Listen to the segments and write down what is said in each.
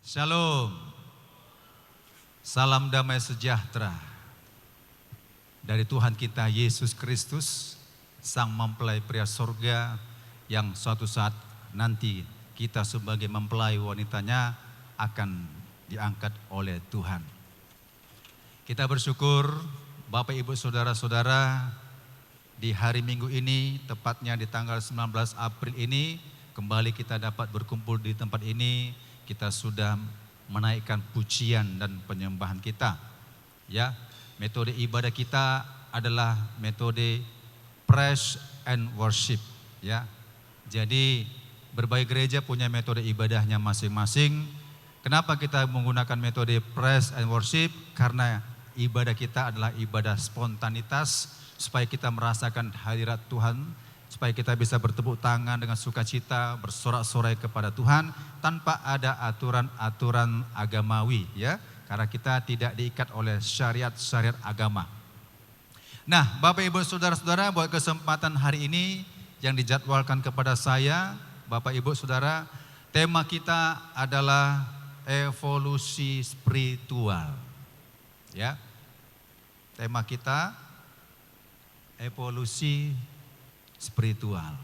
Shalom, salam damai sejahtera dari Tuhan kita Yesus Kristus, Sang Mempelai pria sorga yang suatu saat nanti kita sebagai mempelai wanitanya akan diangkat oleh Tuhan. Kita bersyukur Bapak Ibu Saudara-saudara di hari Minggu ini, tepatnya di tanggal 19 April ini, kembali kita dapat berkumpul di tempat ini. Kita sudah menaikkan pujian dan penyembahan kita. Ya, metode ibadah kita adalah metode praise and worship. Ya, jadi berbagai gereja punya metode ibadahnya masing-masing. Kenapa kita menggunakan metode praise and worship? Karena ibadah kita adalah ibadah spontanitas, supaya kita merasakan hadirat Tuhan, supaya kita bisa bertepuk tangan dengan sukacita, bersorak-sorai kepada Tuhan tanpa ada aturan-aturan agamawi, ya, karena kita tidak diikat oleh syariat-syariat agama. Nah, Bapak Ibu Saudara-saudara, buat kesempatan hari ini yang dijadwalkan kepada saya, Bapak Ibu Saudara, tema kita adalah evolusi spiritual. Ya. Tema kita evolusi spiritual.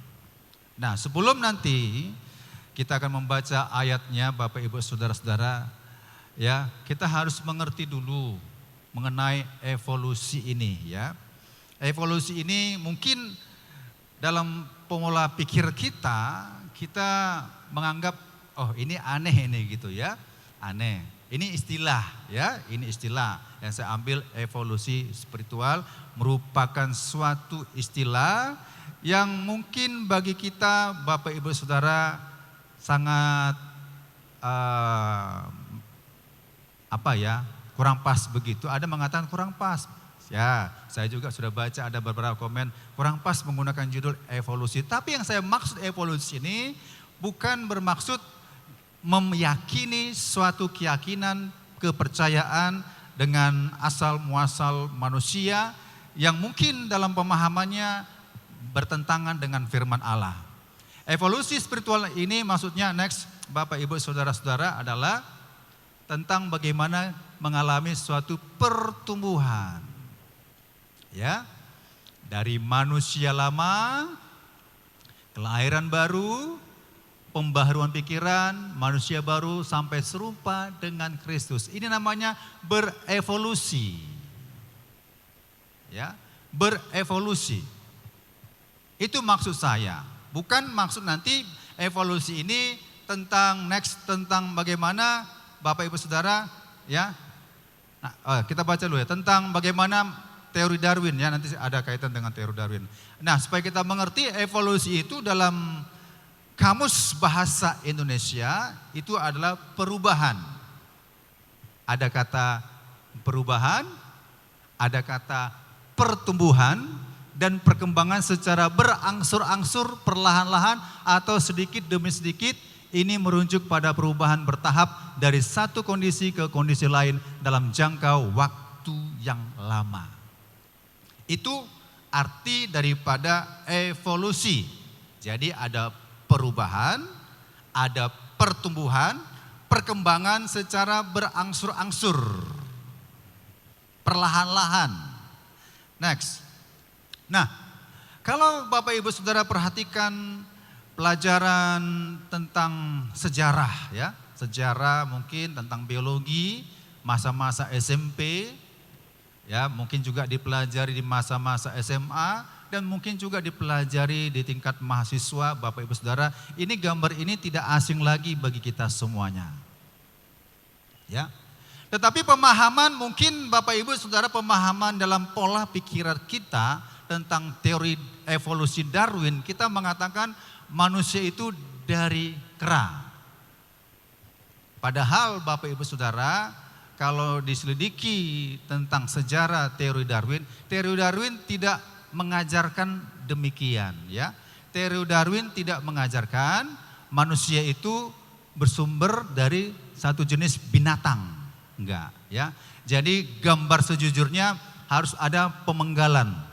Nah, sebelum nanti kita akan membaca ayatnya, Bapak Ibu Saudara-saudara, ya, kita harus mengerti dulu mengenai evolusi ini, ya. Evolusi ini mungkin dalam pola pikir kita menganggap oh ini aneh ini gitu ya. Aneh. Ini istilah ya, ini istilah yang saya ambil. Evolusi spiritual merupakan suatu istilah yang mungkin bagi kita Bapak Ibu Saudara sangat kurang pas begitu. Ada mengatakan kurang pas. Ya, saya juga sudah baca ada beberapa komen kurang pas menggunakan judul evolusi. Tapi yang saya maksud evolusi ini bukan bermaksud meyakini suatu keyakinan, kepercayaan dengan asal muasal manusia yang mungkin dalam pemahamannya bertentangan dengan firman Allah. Evolusi spiritual ini maksudnya next Bapak Ibu Saudara-saudara adalah tentang bagaimana mengalami suatu pertumbuhan. Ya. Dari manusia lama, kelahiran baru, pembaharuan pikiran, manusia baru sampai serupa dengan Kristus. Ini namanya berevolusi. Ya, berevolusi. Itu maksud saya. Bukan maksud nanti evolusi ini tentang tentang bagaimana Bapak Ibu Saudara, ya. Nah, kita baca dulu ya, tentang bagaimana teori Darwin, ya, nanti ada kaitan dengan teori Darwin. Nah, supaya kita mengerti evolusi itu dalam Kamus Bahasa Indonesia itu adalah perubahan. Ada kata perubahan, ada kata pertumbuhan, dan perkembangan secara berangsur-angsur, perlahan-lahan atau sedikit demi sedikit. Ini merujuk pada perubahan bertahap dari satu kondisi ke kondisi lain dalam jangka waktu yang lama. Itu arti daripada evolusi. Jadi ada perubahan, ada pertumbuhan, perkembangan secara berangsur-angsur, perlahan-lahan. Next. Nah, kalau Bapak Ibu Saudara perhatikan pelajaran tentang sejarah, ya, sejarah mungkin tentang biologi, masa-masa SMP, ya, mungkin juga dipelajari di masa-masa SMA, dan mungkin juga dipelajari di tingkat mahasiswa. Bapak Ibu Saudara, ini gambar ini tidak asing lagi bagi kita semuanya. Ya. Tetapi pemahaman mungkin Bapak Ibu Saudara, pemahaman dalam pola pikiran kita tentang teori evolusi Darwin, kita mengatakan manusia itu dari kera. Padahal Bapak Ibu Saudara, kalau diselidiki tentang sejarah teori Darwin tidak mengajarkan demikian, ya. Teori Darwin tidak mengajarkan manusia itu bersumber dari satu jenis binatang, enggak, ya. Jadi gambar sejujurnya harus ada pemenggalan.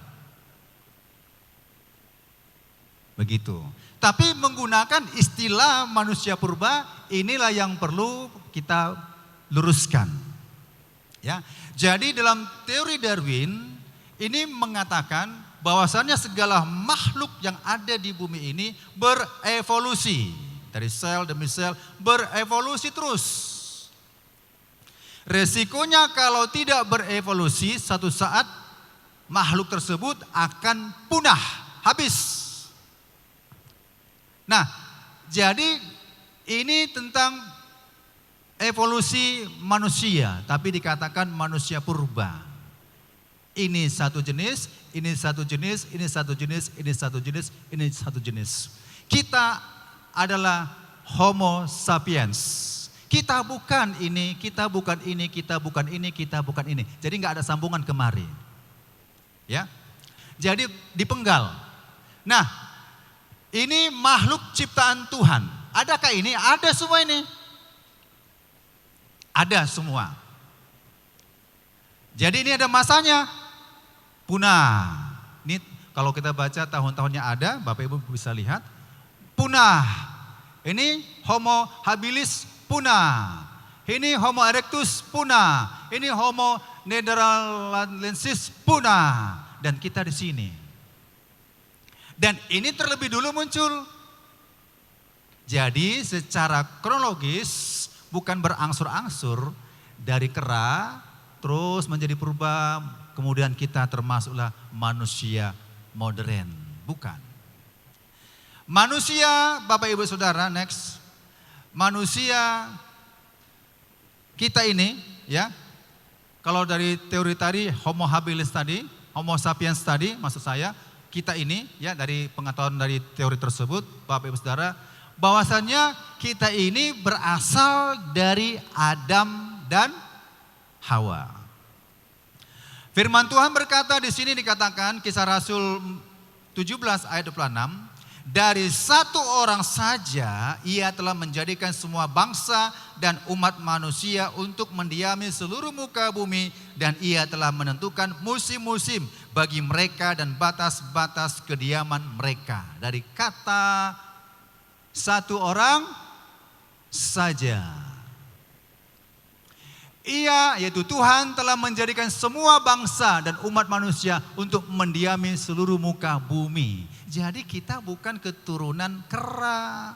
Begitu. Tapi menggunakan istilah manusia purba, inilah yang perlu kita luruskan. Ya. Jadi dalam teori Darwin ini mengatakan bahwasannya segala makhluk yang ada di bumi ini berevolusi. Dari sel demi sel berevolusi terus. Resikonya kalau tidak berevolusi, satu saat makhluk tersebut akan punah, habis. Nah, jadi ini tentang evolusi manusia, tapi dikatakan manusia purba. Ini satu jenis, ini satu jenis, ini satu jenis, ini satu jenis, ini satu jenis. Kita adalah Homo sapiens. Kita bukan ini, kita bukan ini, kita bukan ini, kita bukan ini. Jadi nggak ada sambungan kemari. Ya, jadi dipenggal. Nah, ini makhluk ciptaan Tuhan. Adakah ini? Ada semua ini. Ada semua. Jadi ini ada masanya. Punah. Ini kalau kita baca tahun-tahunnya ada, Bapak Ibu bisa lihat. Punah. Ini Homo habilis punah. Ini Homo erectus punah. Ini Homo nederlandensis punah. Dan kita di sini. Dan ini terlebih dulu muncul. Jadi secara kronologis bukan berangsur-angsur dari kera terus menjadi purba, kemudian kita termasuklah manusia modern. Bukan. Manusia, Bapak Ibu Saudara, next. Manusia kita ini ya, kalau dari teori tadi Homo habilis tadi, Homo sapiens tadi maksud saya, kita ini ya dari pengetahuan dari teori tersebut Bapak Ibu Saudara, bahwasannya kita ini berasal dari Adam dan Hawa. Firman Tuhan berkata di sini dikatakan Kisah Rasul 17 ayat 26, dari satu orang saja ia telah menjadikan semua bangsa dan umat manusia untuk mendiami seluruh muka bumi, dan ia telah menentukan musim-musim bagi mereka dan batas-batas kediaman mereka. Dari kata satu orang saja. Ia, yaitu Tuhan, telah menjadikan semua bangsa dan umat manusia untuk mendiami seluruh muka bumi. Jadi kita bukan keturunan kera.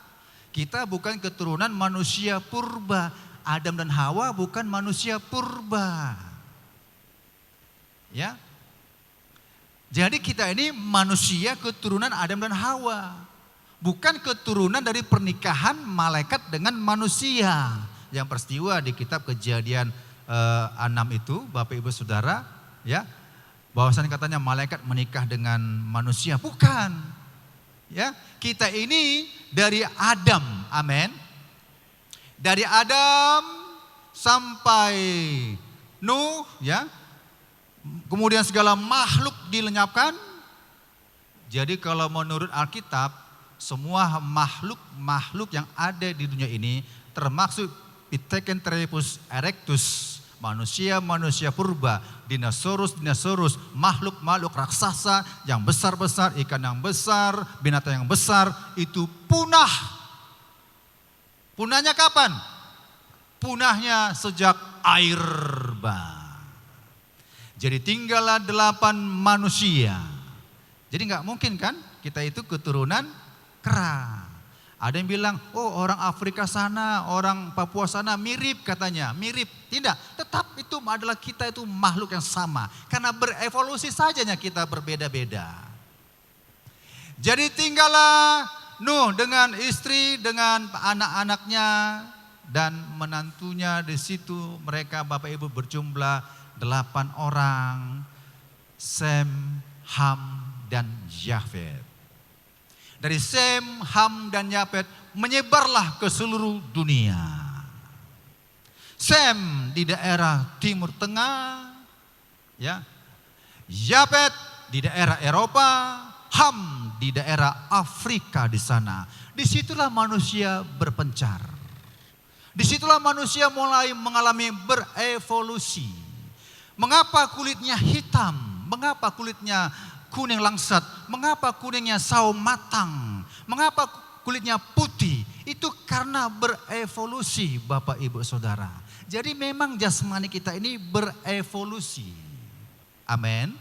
Kita bukan keturunan manusia purba. Adam dan Hawa bukan manusia purba. Ya. Jadi kita ini manusia keturunan Adam dan Hawa. Bukan keturunan dari pernikahan malaikat dengan manusia. Yang peristiwa di kitab Kejadian 6 itu, Bapak Ibu Saudara, ya, bahwasannya katanya malaikat menikah dengan manusia. Bukan. Ya, kita ini dari Adam. Amin. Dari Adam sampai Nuh, ya. Kemudian segala makhluk dilenyapkan. Jadi kalau menurut Alkitab, semua makhluk yang ada di dunia ini termasuk Pithecanthropus erectus, manusia purba, dinosaurus, makhluk raksasa yang besar-besar, ikan yang besar, binatang yang besar, itu punah. Punahnya kapan? Punahnya sejak air bah. Jadi tinggallah 8 manusia. Jadi nggak mungkin kan kita itu keturunan kera. Ada yang bilang, oh orang Afrika sana, orang Papua sana mirip katanya. Mirip, tidak. Tetap itu adalah kita itu makhluk yang sama. Karena berevolusi sajanya kita berbeda-beda. Jadi tinggallah Nuh dengan istri, dengan anak-anaknya dan menantunya. Di situ mereka Bapak Ibu berjumlah 8 orang. Sem, Ham, dan Yafet. Dari Sem, Ham, dan Yafet menyebarlah ke seluruh dunia. Sem di daerah Timur Tengah, ya. Yafet di daerah Eropa, Ham di daerah Afrika di sana. Disitulah manusia berpencar. Disitulah manusia mulai mengalami berevolusi. Mengapa kulitnya hitam? Mengapa kulitnya kuning langsat? Mengapa kuningnya sawo matang? Mengapa kulitnya putih? Itu karena berevolusi Bapak Ibu Saudara. Jadi memang jasmani kita ini berevolusi. Amin.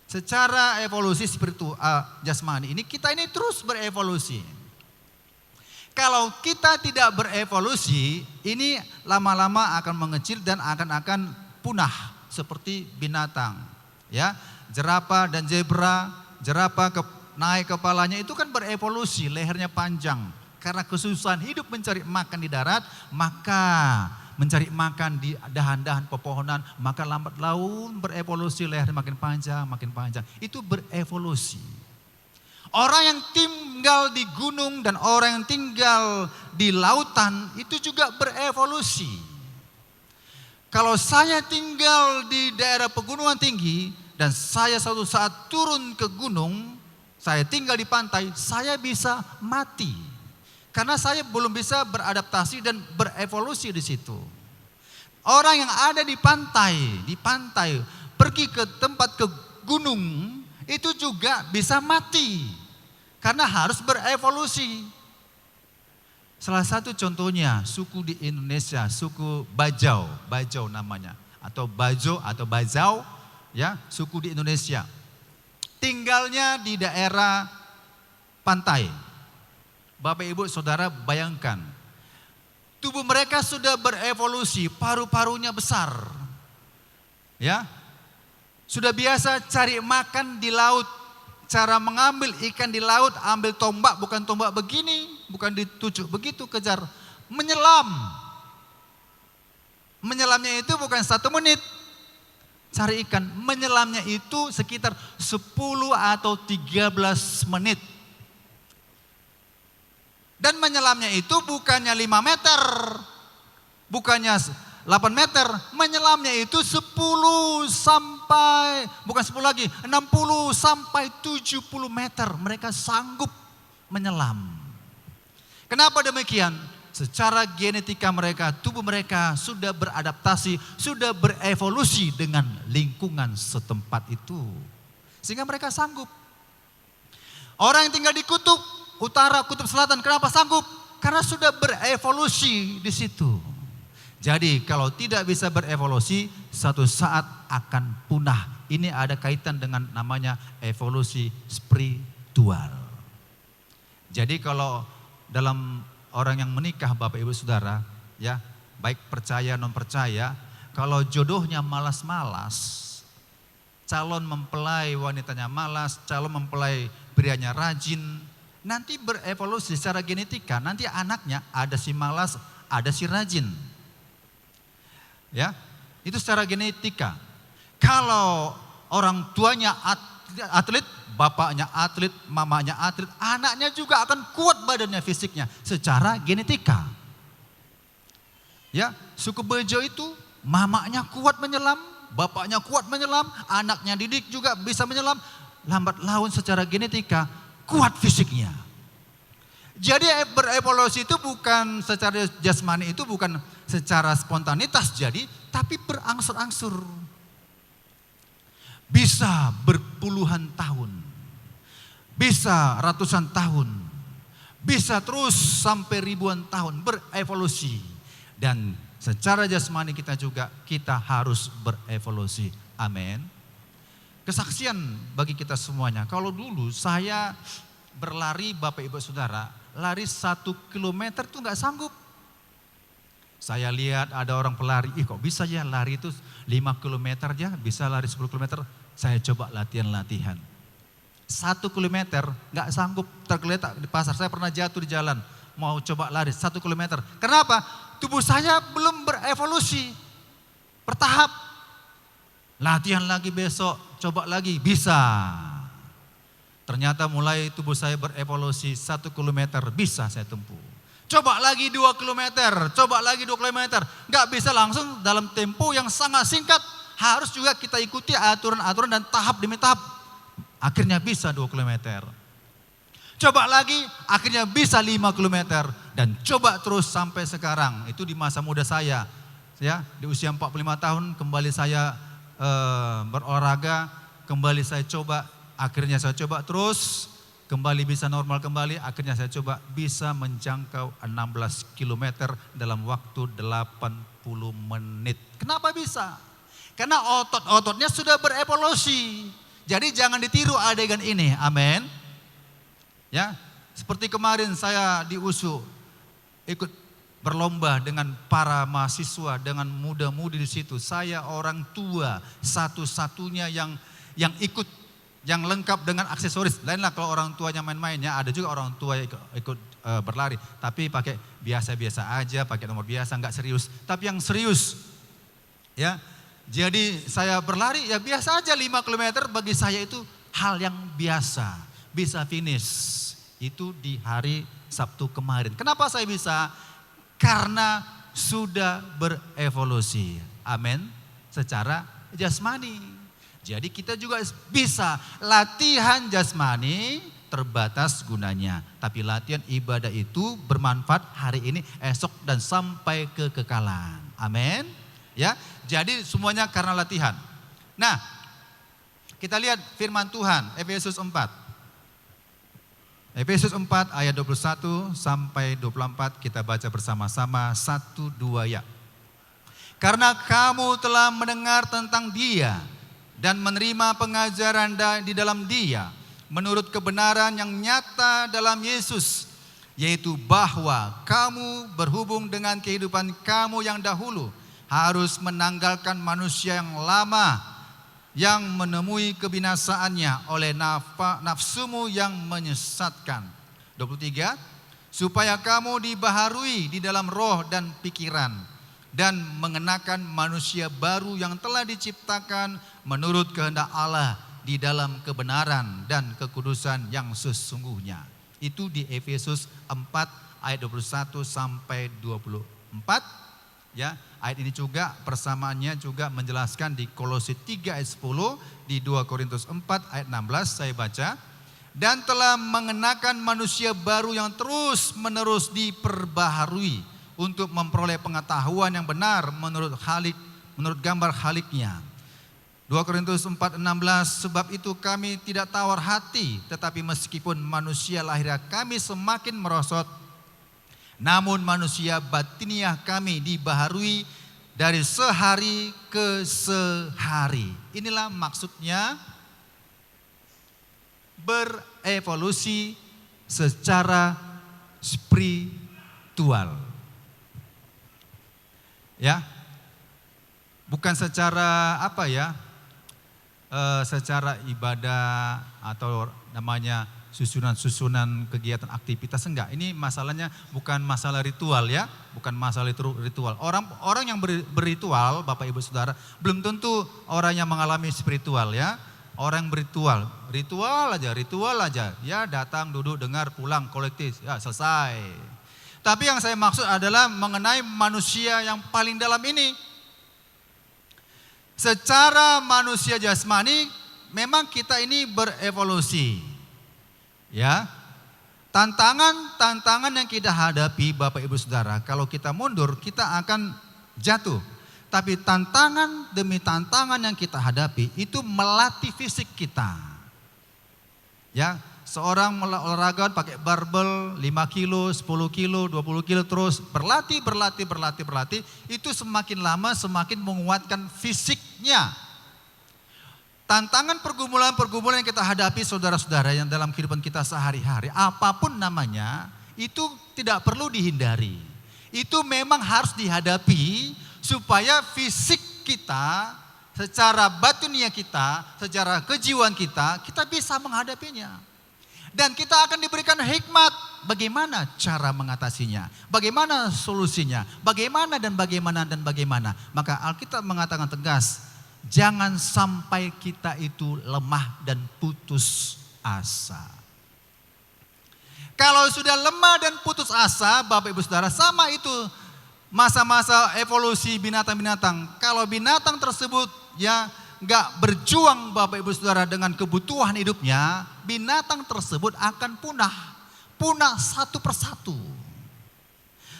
Secara evolusi spiritual jasmani ini kita ini terus berevolusi. Kalau kita tidak berevolusi, ini lama-lama akan mengecil dan akan punah seperti binatang. Ya, jerapah dan zebra, naik kepalanya itu kan berevolusi, lehernya panjang. Karena kesusahan hidup mencari makan di darat, maka mencari makan di dahan-dahan pepohonan, maka lambat laun berevolusi, leher makin panjang. Itu berevolusi. Orang yang tinggal di gunung dan orang yang tinggal di lautan itu juga berevolusi. Kalau saya tinggal di daerah pegunungan tinggi dan saya suatu saat turun ke gunung, saya tinggal di pantai, saya bisa mati. Karena saya belum bisa beradaptasi dan berevolusi di situ. Orang yang ada di pantai, pergi ke tempat ke gunung, itu juga bisa mati. Karena harus berevolusi. Salah satu contohnya suku di Indonesia, suku Bajau namanya. Atau Bajo atau Bajau, ya, suku di Indonesia. Tinggalnya di daerah pantai. Bapak Ibu Saudara bayangkan, tubuh mereka sudah berevolusi, paru-parunya besar. Ya. Sudah biasa cari makan di laut. Cara mengambil ikan di laut, ambil tombak, bukan tombak begini, bukan ditucuk begitu, kejar. Menyelam. Menyelamnya itu bukan 1 menit. Cari ikan, menyelamnya itu sekitar 10 atau 13 menit. Dan menyelamnya itu bukannya 5 meter, bukannya 8 meter, menyelamnya itu 10 sampai, bukan 10 lagi, 60 sampai 70 meter. Mereka sanggup menyelam. Kenapa demikian? Secara genetika mereka, tubuh mereka sudah beradaptasi, sudah berevolusi dengan lingkungan setempat itu. Sehingga mereka sanggup. Orang yang tinggal di kutub utara, kutub selatan, kenapa sanggup? Karena sudah berevolusi di situ. Jadi kalau tidak bisa berevolusi, satu saat akan punah. Ini ada kaitan dengan namanya evolusi spiritual. Jadi kalau dalam orang yang menikah Bapak Ibu Saudara, ya, baik percaya non percaya, kalau jodohnya malas-malas, calon mempelai wanitanya malas, calon mempelai prianya rajin, nanti berevolusi secara genetika, nanti anaknya ada si malas, ada si rajin. Ya, itu secara genetika. Kalau orang tuanya atlet, bapaknya atlet, mamanya atlet, anaknya juga akan kuat badannya, fisiknya secara genetika. Ya, suku Bejo itu mamanya kuat menyelam, bapaknya kuat menyelam, anaknya didik juga bisa menyelam. Lambat laun secara genetika kuat fisiknya. Jadi berevolusi itu bukan secara jasmani, itu bukan secara spontanitas jadi, tapi berangsur-angsur. Bisa berpuluhan tahun, bisa ratusan tahun, bisa terus sampai ribuan tahun berevolusi. Dan secara jasmani kita juga, kita harus berevolusi. Amin. Kesaksian bagi kita semuanya. Kalau dulu saya berlari Bapak Ibu Saudara, lari 1 kilometer tuh nggak sanggup. Saya lihat ada orang pelari, kok bisa ya lari itu 5 kilometer ya, bisa lari 10 kilometer. Saya coba latihan. 1 kilometer nggak sanggup, tergeletak di pasar. Saya pernah jatuh di jalan, mau coba lari 1 kilometer. Kenapa? Tubuh saya belum berevolusi, bertahap. Latihan lagi besok, coba lagi, bisa. Ternyata mulai tubuh saya berevolusi, 1 kilometer bisa saya tempuh. Coba lagi 2 kilometer, coba lagi 2 kilometer. Gak bisa langsung dalam tempo yang sangat singkat. Harus juga kita ikuti aturan-aturan dan tahap demi tahap. Akhirnya bisa 2 kilometer. Coba lagi, akhirnya bisa 5 kilometer. Dan coba terus sampai sekarang. Itu di masa muda saya. Ya, di usia 45 tahun kembali saya berolahraga, kembali saya coba, akhirnya saya coba terus kembali bisa normal kembali. Akhirnya saya coba bisa menjangkau 16 kilometer dalam waktu 80 menit. Kenapa bisa? Karena otot-ototnya sudah berevolusi. Jadi jangan ditiru adegan ini, amin. Ya, seperti kemarin saya di USU ikut berlomba dengan para mahasiswa, dengan muda-mudi di situ. Saya orang tua satu-satunya yang ikut, yang lengkap dengan aksesoris. Lainlah kalau orang tuanya main-main, ya ada juga orang tua ikut berlari, tapi pakai biasa-biasa aja, pakai nomor biasa, nggak serius. Tapi yang serius, ya. Jadi saya berlari ya biasa aja 5 km, bagi saya itu hal yang biasa. Bisa finish itu di hari Sabtu kemarin. Kenapa saya bisa? Karena sudah berevolusi. Amin. Secara jasmani. Jadi kita juga bisa latihan jasmani terbatas gunanya. Tapi latihan ibadah itu bermanfaat hari ini, esok dan sampai kekekalan. Amin. Ya, jadi semuanya karena latihan. Nah, kita lihat firman Tuhan, Efesus 4. Efesus 4 ayat 21 sampai 24 kita baca bersama-sama 1-2 ya. Karena kamu telah mendengar tentang Dia dan menerima pengajaran di dalam Dia menurut kebenaran yang nyata dalam Yesus, yaitu bahwa kamu berhubung dengan kehidupan kamu yang dahulu harus menanggalkan manusia yang lama yang menemui kebinasaannya oleh nafsumu yang menyesatkan. 23, supaya kamu dibaharui di dalam roh dan pikiran dan mengenakan manusia baru yang telah diciptakan menurut kehendak Allah di dalam kebenaran dan kekudusan yang sesungguhnya. Itu di Efesus 4 ayat 21 sampai 24. Ya, ayat ini juga persamaannya juga menjelaskan di Kolose 3 ayat 10, di 2 Korintus 4 ayat 16 saya baca. Dan telah mengenakan manusia baru yang terus menerus diperbaharui untuk memperoleh pengetahuan yang benar menurut gambar haliknya. 2 Korintus 4 16, sebab itu kami tidak tawar hati, tetapi meskipun manusia lahiriah kami semakin merosot, namun manusia batiniah kami dibaharui dari sehari ke sehari. Inilah maksudnya berevolusi secara spiritual. Ya. Bukan secara secara ibadah atau namanya susunan kegiatan aktivitas, enggak. Ini masalahnya bukan masalah ritual ya, bukan masalah ritual. Orang yang berritual, Bapak Ibu Saudara, belum tentu orang yang mengalami spiritual ya. Orang yang ritual aja, ya datang, duduk, dengar, pulang, kolektif, ya selesai. Tapi yang saya maksud adalah mengenai manusia yang paling dalam ini. Secara manusia jasmani memang kita ini berevolusi. Ya, tantangan yang kita hadapi Bapak Ibu Saudara, kalau kita mundur kita akan jatuh. Tapi tantangan demi tantangan yang kita hadapi itu melatih fisik kita. Ya, seorang olahraga pakai barbel 5 kilo, 10 kilo, 20 kilo terus berlatih, itu semakin lama semakin menguatkan fisiknya. Tantangan pergumulan yang kita hadapi saudara-saudara yang dalam kehidupan kita sehari-hari, apapun namanya, itu tidak perlu dihindari. Itu memang harus dihadapi supaya fisik kita, secara batinia kita, secara kejiwaan kita bisa menghadapinya. Dan kita akan diberikan hikmat bagaimana cara mengatasinya, bagaimana solusinya, bagaimana. Maka Alkitab mengatakan tegas, jangan sampai kita itu lemah dan putus asa. Kalau sudah lemah dan putus asa, Bapak Ibu Saudara, sama itu masa-masa evolusi binatang-binatang. Kalau binatang tersebut ya nggak berjuang Bapak Ibu Saudara dengan kebutuhan hidupnya, binatang tersebut akan punah satu persatu.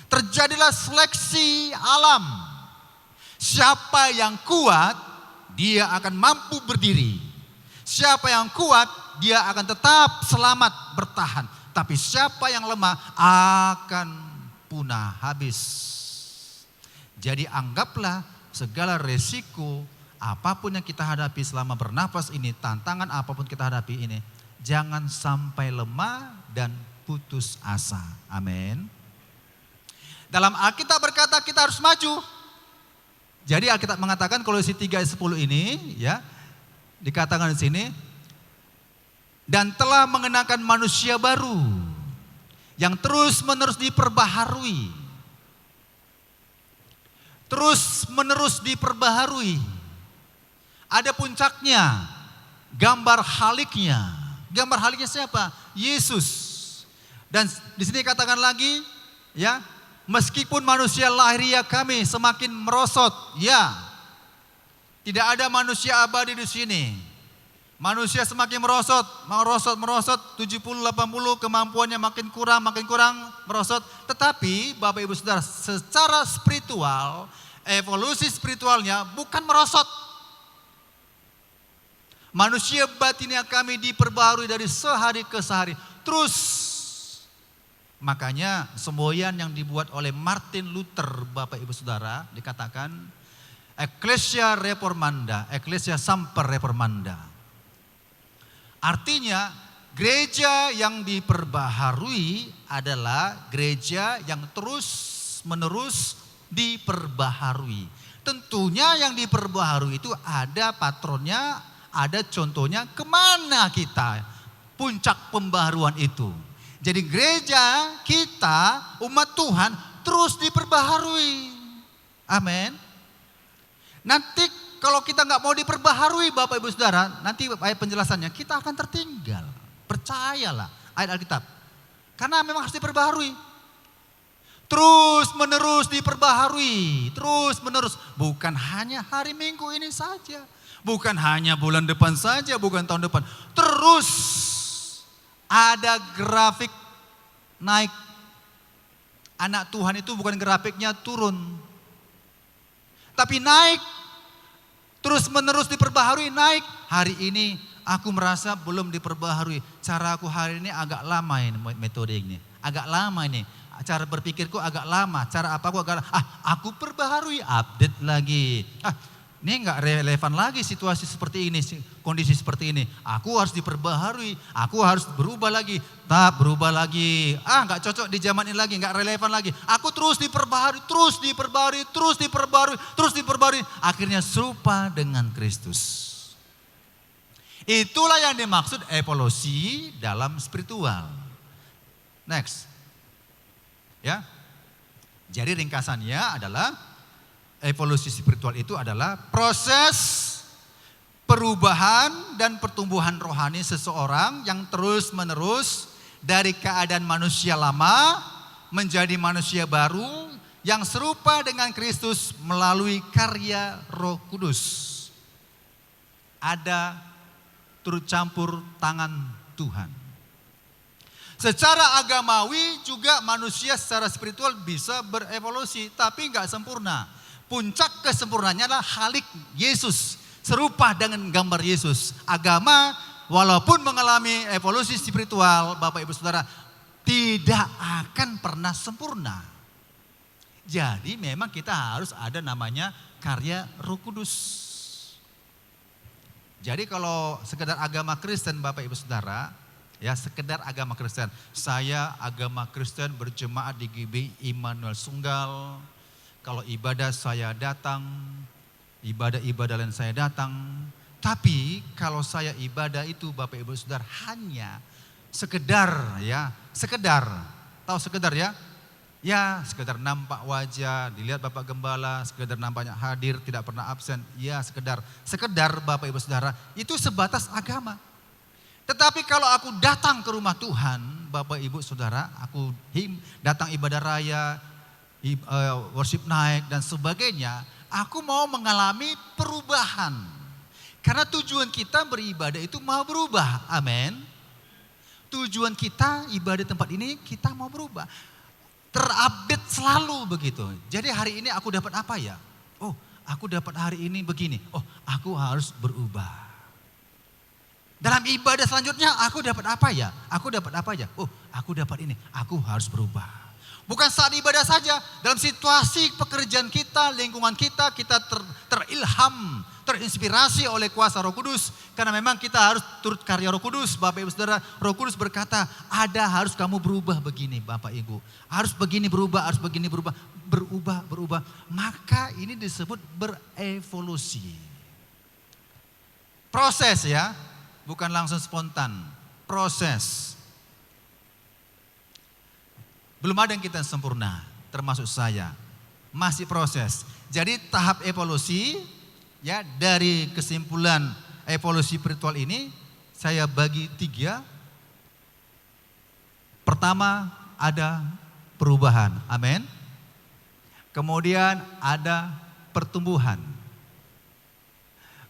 Terjadilah seleksi alam. Siapa yang kuat, dia akan mampu berdiri. Siapa yang kuat, dia akan tetap selamat bertahan. Tapi siapa yang lemah akan punah habis. Jadi anggaplah segala resiko apapun yang kita hadapi selama bernafas ini, tantangan apapun kita hadapi ini, jangan sampai lemah dan putus asa. Amin. Dalam Alkitab berkata kita harus maju. Jadi Alkitab mengatakan Kolose 3 ayat 10 ini ya, dikatakan di sini, dan telah mengenakan manusia baru yang terus menerus diperbaharui. Terus menerus diperbaharui. Ada puncaknya, gambar haliknya. Gambar haliknya siapa? Yesus. Dan di sini katakan lagi, ya, meskipun manusia lahiriah kami semakin merosot, ya, tidak ada manusia abadi di sini. Manusia semakin merosot, 70-80, kemampuannya makin kurang, merosot. Tetapi Bapak Ibu Saudara, secara spiritual, evolusi spiritualnya bukan merosot. Manusia batinnya kami diperbarui dari sehari ke sehari. Terus, makanya semboyan yang dibuat oleh Martin Luther, Bapak Ibu Saudara, dikatakan Ecclesia Reformanda, Ecclesia Semper Reformanda. Artinya gereja yang diperbaharui adalah gereja yang terus menerus diperbaharui. Tentunya yang diperbaharui itu ada patronnya, ada contohnya, kemana kita puncak pembaharuan itu. Jadi gereja kita, umat Tuhan terus diperbaharui. Amin. Nanti kalau kita nggak mau diperbaharui Bapak Ibu Saudara, nanti ayat penjelasannya kita akan tertinggal. Percayalah ayat Alkitab. Karena memang harus diperbaharui. Terus menerus diperbaharui, terus menerus. Bukan hanya hari Minggu ini saja. Bukan hanya bulan depan saja, bukan tahun depan. Terus ada grafik naik. Anak Tuhan itu bukan grafiknya turun. Tapi naik. Terus menerus diperbaharui, naik. Hari ini aku merasa belum diperbaharui. Cara aku hari ini agak lama ini metode ini. Agak lama ini. Cara berpikirku agak lama. Cara apa aku agak lama. Aku perbaharui, update lagi. Ini enggak relevan lagi situasi seperti ini, kondisi seperti ini. Aku harus diperbaharui, aku harus berubah lagi. Tak berubah lagi. Enggak cocok di zaman ini lagi, enggak relevan lagi. Aku terus diperbaharui, terus diperbaharui, terus diperbaharui, terus diperbaharui. Akhirnya serupa dengan Kristus. Itulah yang dimaksud evolusi dalam spiritual. Next. Ya. Jadi ringkasannya adalah evolusi spiritual itu adalah proses perubahan dan pertumbuhan rohani seseorang yang terus menerus dari keadaan manusia lama menjadi manusia baru yang serupa dengan Kristus melalui karya Roh Kudus. Ada turut campur tangan Tuhan. Secara agamawi juga manusia secara spiritual bisa berevolusi, tapi enggak sempurna. Puncak kesempurnaannya adalah halik Yesus, serupa dengan gambar Yesus. Agama walaupun mengalami evolusi spiritual, Bapak Ibu Saudara, tidak akan pernah sempurna. Jadi memang kita harus ada namanya karya Roh Kudus. Jadi kalau sekedar agama Kristen Bapak Ibu Saudara, ya sekedar agama Kristen. Saya agama Kristen berjemaat di GBI Immanuel Sunggal. Kalau ibadah saya datang, ibadah-ibadah lain saya datang. Tapi kalau saya ibadah itu Bapak Ibu Saudara hanya sekedar ya, sekedar. Tahu sekedar ya? Ya sekedar nampak wajah, dilihat Bapak Gembala, sekedar nampaknya hadir, tidak pernah absen. Ya sekedar, sekedar Bapak Ibu Saudara, itu sebatas agama. Tetapi kalau aku datang ke rumah Tuhan, Bapak Ibu Saudara, aku datang ibadah raya, worship night dan sebagainya, aku mau mengalami perubahan. Karena tujuan kita beribadah itu mau berubah, amin. Tujuan kita ibadah tempat ini kita mau berubah. Terupdate selalu begitu. Jadi hari ini aku dapat apa ya? Oh, aku dapat hari ini begini. Oh, aku harus berubah. Dalam ibadah selanjutnya aku dapat apa ya? Aku dapat apa ya? Oh, aku dapat ini. Aku harus berubah. Bukan saat ibadah saja, dalam situasi pekerjaan kita, lingkungan kita, kita terilham, terinspirasi oleh kuasa Roh Kudus. Karena memang kita harus turut karya Roh Kudus. Bapak Ibu Saudara, Roh Kudus berkata, harus kamu berubah begini Bapak Ibu. Harus begini berubah, harus begini berubah. Berubah. Maka ini disebut berevolusi. Proses ya, bukan langsung spontan. Proses. Belum ada yang kita sempurna, termasuk saya. Masih proses. Jadi tahap evolusi, ya dari kesimpulan evolusi spiritual ini, saya bagi 3. Pertama, ada perubahan. Amin. Kemudian ada pertumbuhan.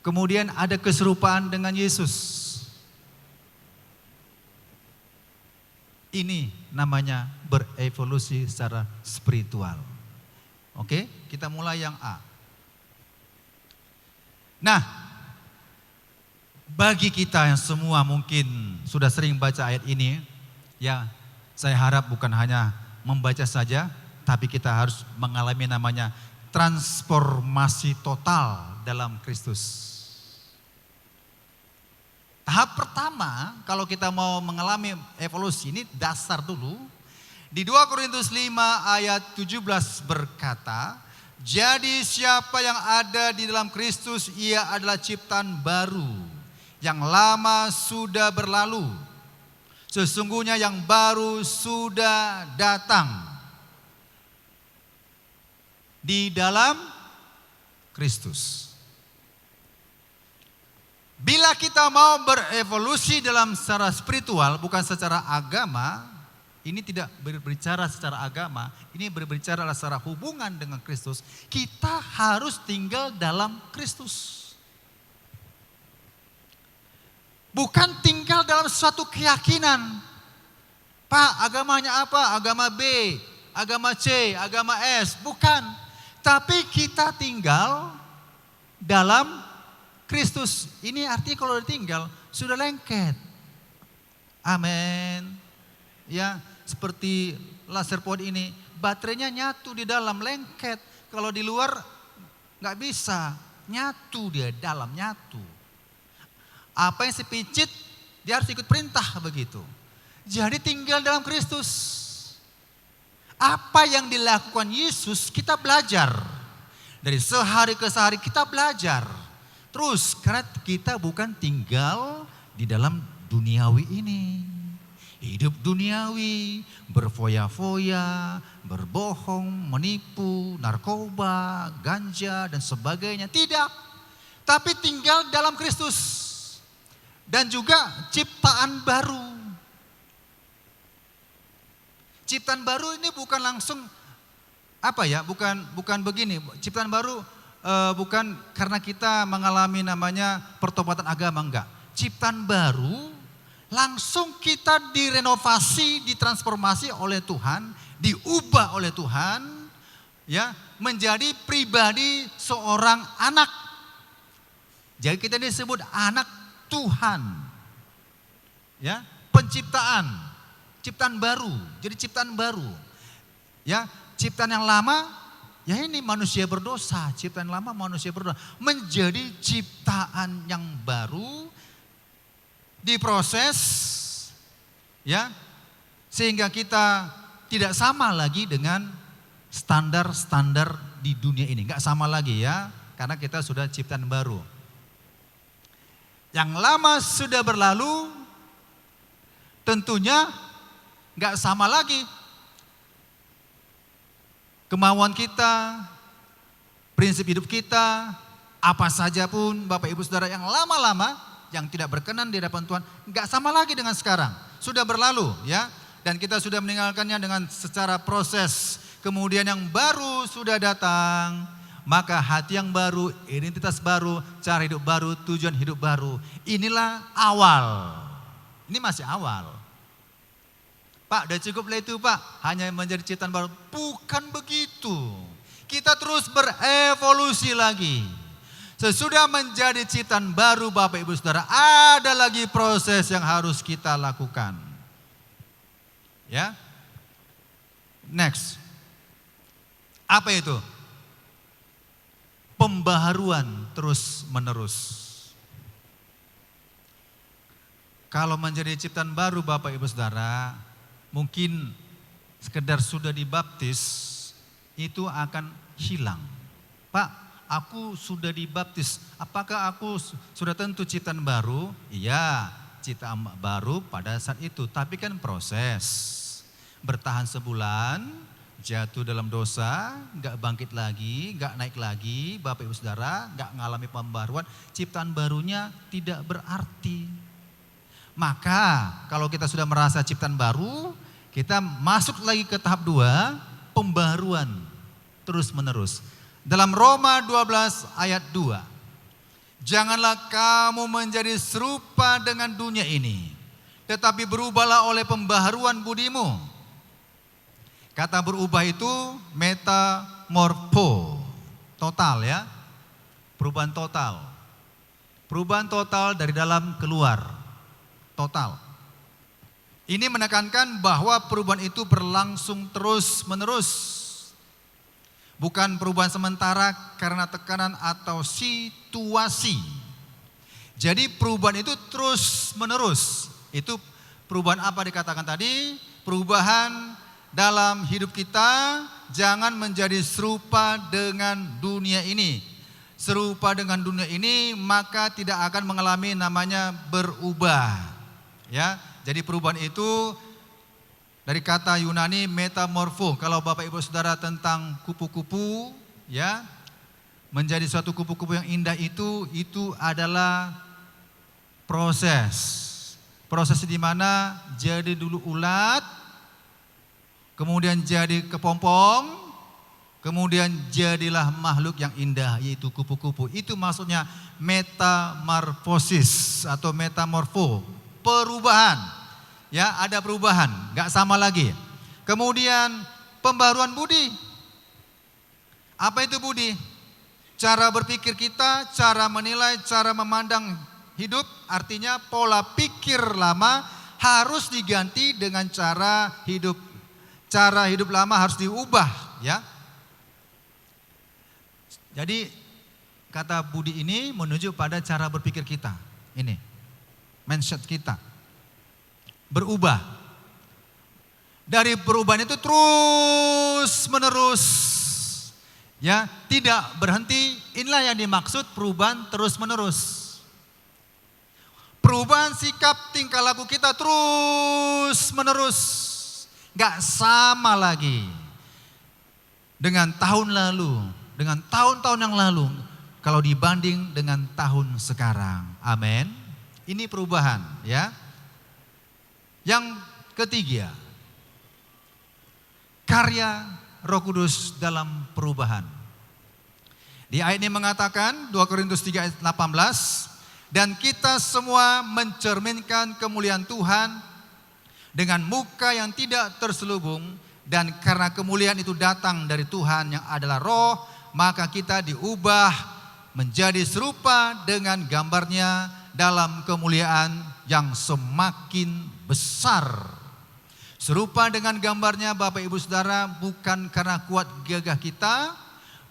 Kemudian ada keserupaan dengan Yesus. Ini namanya berevolusi secara spiritual. Oke, kita mulai yang A. Nah, bagi kita yang semua mungkin sudah sering baca ayat ini, ya saya harap bukan hanya membaca saja, tapi kita harus mengalami namanya transformasi total dalam Kristus. Tahap pertama, kalau kita mau mengalami evolusi ini dasar dulu. Di 2 Korintus 5 ayat 17 berkata, jadi siapa yang ada di dalam Kristus, ia adalah ciptaan baru. Yang lama sudah berlalu. Sesungguhnya yang baru sudah datang. Di dalam Kristus. Bila kita mau berevolusi dalam secara spiritual, bukan secara agama, ini tidak berbicara secara agama, ini berbicara secara hubungan dengan Kristus. Kita harus tinggal dalam Kristus. Bukan tinggal dalam suatu keyakinan. Pak, agamanya apa? Agama B, agama C, agama S. Bukan. Tapi kita tinggal dalam Kristus. Ini artinya kalau ditinggal sudah lengket. Amin. Ya, seperti laser point ini, baterainya nyatu di dalam, lengket. Kalau di luar nggak bisa, nyatu dia dalam, nyatu. Apa yang sepicit dia harus ikut perintah begitu. Jadi tinggal dalam Kristus. Apa yang dilakukan Yesus kita belajar. Dari sehari ke sehari kita belajar. Terus karena kita bukan tinggal di dalam duniawi ini. Hidup duniawi, berfoya-foya, berbohong, menipu, narkoba, ganja dan sebagainya. Tidak. Tapi tinggal dalam Kristus. Dan juga ciptaan baru. Ciptaan baru ini bukan langsung bukan begini. Ciptaan baru bukan karena kita mengalami namanya pertobatan agama, enggak. Ciptaan baru langsung kita direnovasi, ditransformasi oleh Tuhan, diubah oleh Tuhan, ya, menjadi pribadi seorang anak. Jadi kita disebut anak Tuhan. Ya, penciptaan, ciptaan baru. Jadi ciptaan baru. Ya, ciptaan yang lama ya ini manusia berdosa, ciptaan lama manusia berdosa. Menjadi ciptaan yang baru, diproses, ya, sehingga kita tidak sama lagi dengan standar-standar di dunia ini. Enggak sama lagi ya, karena kita sudah ciptaan baru. Yang lama sudah berlalu, tentunya enggak sama lagi. Kemauan kita, prinsip hidup kita, apa saja pun Bapak Ibu Saudara yang lama-lama, yang tidak berkenan di hadapan Tuhan, enggak sama lagi dengan sekarang. Sudah berlalu ya, dan kita sudah meninggalkannya dengan secara proses. Kemudian yang baru sudah datang, maka hati yang baru, identitas baru, cara hidup baru, tujuan hidup baru. Inilah awal. Ini masih awal. Pak, udah cukup lah itu Pak, hanya menjadi ciptaan baru. Bukan begitu. Kita terus berevolusi lagi. Sesudah menjadi ciptaan baru Bapak Ibu Saudara, ada lagi proses yang harus kita lakukan. Ya. Next. Apa itu? Pembaharuan terus menerus. Kalau menjadi ciptaan baru Bapak Ibu Saudara, mungkin sekedar sudah dibaptis itu akan hilang. Pak, aku sudah dibaptis, apakah aku sudah tentu ciptaan baru? Iya, ciptaan baru pada saat itu, tapi kan proses. Bertahan sebulan, jatuh dalam dosa, gak bangkit lagi, gak naik lagi, Bapak Ibu Saudara, gak mengalami pembaruan, ciptaan barunya tidak berarti. Maka kalau kita sudah merasa ciptaan baru, kita masuk lagi ke tahap 2, pembaruan terus menerus. Dalam Roma 12 ayat 2, janganlah kamu menjadi serupa dengan dunia ini, tetapi berubahlah oleh pembaharuan budimu. Kata berubah itu metamorfo, total ya, perubahan total. Perubahan total dari dalam keluar. Total. Ini menekankan bahwa perubahan itu berlangsung terus menerus. Bukan perubahan sementara karena tekanan atau situasi. Jadi perubahan itu terus menerus. Itu perubahan apa dikatakan tadi? Perubahan dalam hidup kita, jangan menjadi serupa dengan dunia ini. Serupa dengan dunia ini maka tidak akan mengalami namanya berubah. Ya, jadi perubahan itu dari kata Yunani metamorfo. Kalau Bapak Ibu Saudara tentang kupu-kupu, ya, menjadi suatu kupu-kupu yang indah itu adalah proses. Proses di mana jadi dulu ulat, kemudian jadi kepompong, kemudian jadilah makhluk yang indah yaitu kupu-kupu. Itu maksudnya metamorfosis atau metamorfo. Perubahan, ya ada perubahan, gak sama lagi. Kemudian pembaruan budi. Apa itu budi? Cara berpikir kita, cara menilai, cara memandang hidup, artinya pola pikir lama harus diganti dengan cara hidup. Cara hidup lama harus diubah, ya. Jadi kata budi ini menuju pada cara berpikir kita. Ini. Mindset kita berubah. Dari perubahan itu terus menerus, ya, tidak berhenti. Inilah yang dimaksud perubahan terus menerus. Perubahan sikap tingkah laku kita terus menerus, gak sama lagi dengan tahun lalu, dengan tahun-tahun yang lalu, kalau dibanding dengan tahun sekarang. Amin. Ini perubahan, ya. Yang ketiga, karya Roh Kudus dalam perubahan. Di ayat ini mengatakan 2 Korintus 3 ayat 18, dan kita semua mencerminkan kemuliaan Tuhan dengan muka yang tidak terselubung, dan karena kemuliaan itu datang dari Tuhan yang adalah Roh, maka kita diubah menjadi serupa dengan gambarnya dalam kemuliaan yang semakin besar. Serupa dengan gambarnya Bapak Ibu Saudara, bukan karena kuat gagah kita,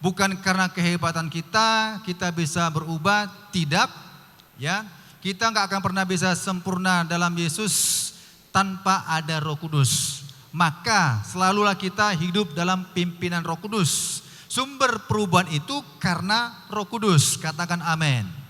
bukan karena kehebatan kita bisa berubah, tidak. Ya, kita nggak akan pernah bisa sempurna dalam Yesus tanpa ada Roh Kudus. Maka selalulah kita hidup dalam pimpinan Roh Kudus. Sumber perubahan itu karena Roh Kudus. Katakan amin.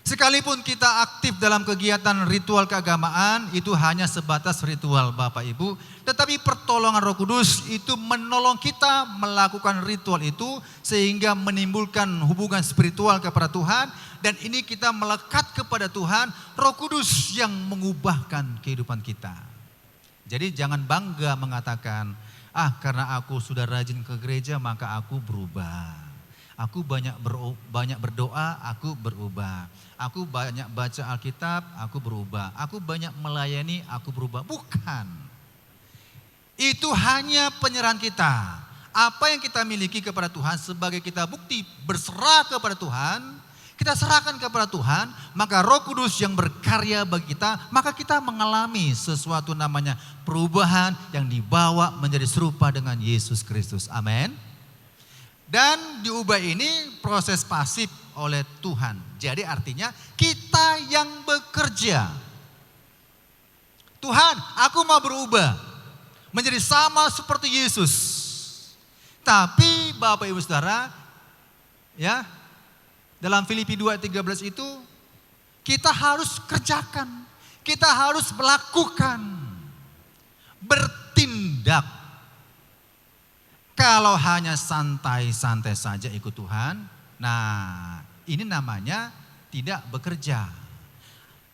Sekalipun kita aktif dalam kegiatan ritual keagamaan, itu hanya sebatas ritual Bapak Ibu. Tetapi pertolongan Roh Kudus itu menolong kita melakukan ritual itu sehingga menimbulkan hubungan spiritual kepada Tuhan. Dan ini kita melekat kepada Tuhan, Roh Kudus yang mengubahkan kehidupan kita. Jadi jangan bangga mengatakan, karena aku sudah rajin ke gereja maka aku berubah. Aku banyak berdoa, aku berubah. Aku banyak baca Alkitab, aku berubah. Aku banyak melayani, aku berubah. Bukan. Itu hanya penyerahan kita. Apa yang kita miliki kepada Tuhan sebagai kita bukti berserah kepada Tuhan, kita serahkan kepada Tuhan, maka Roh Kudus yang berkarya bagi kita, maka kita mengalami sesuatu namanya perubahan yang dibawa menjadi serupa dengan Yesus Kristus. Amin. Dan diubah ini proses pasif oleh Tuhan. Jadi artinya kita yang bekerja. Tuhan, aku mau berubah menjadi sama seperti Yesus. Tapi Bapak Ibu Saudara, ya, dalam Filipi 2:13 itu kita harus kerjakan, kita harus melakukan, bertindak. Kalau hanya santai-santai saja ikut Tuhan, nah ini namanya tidak bekerja.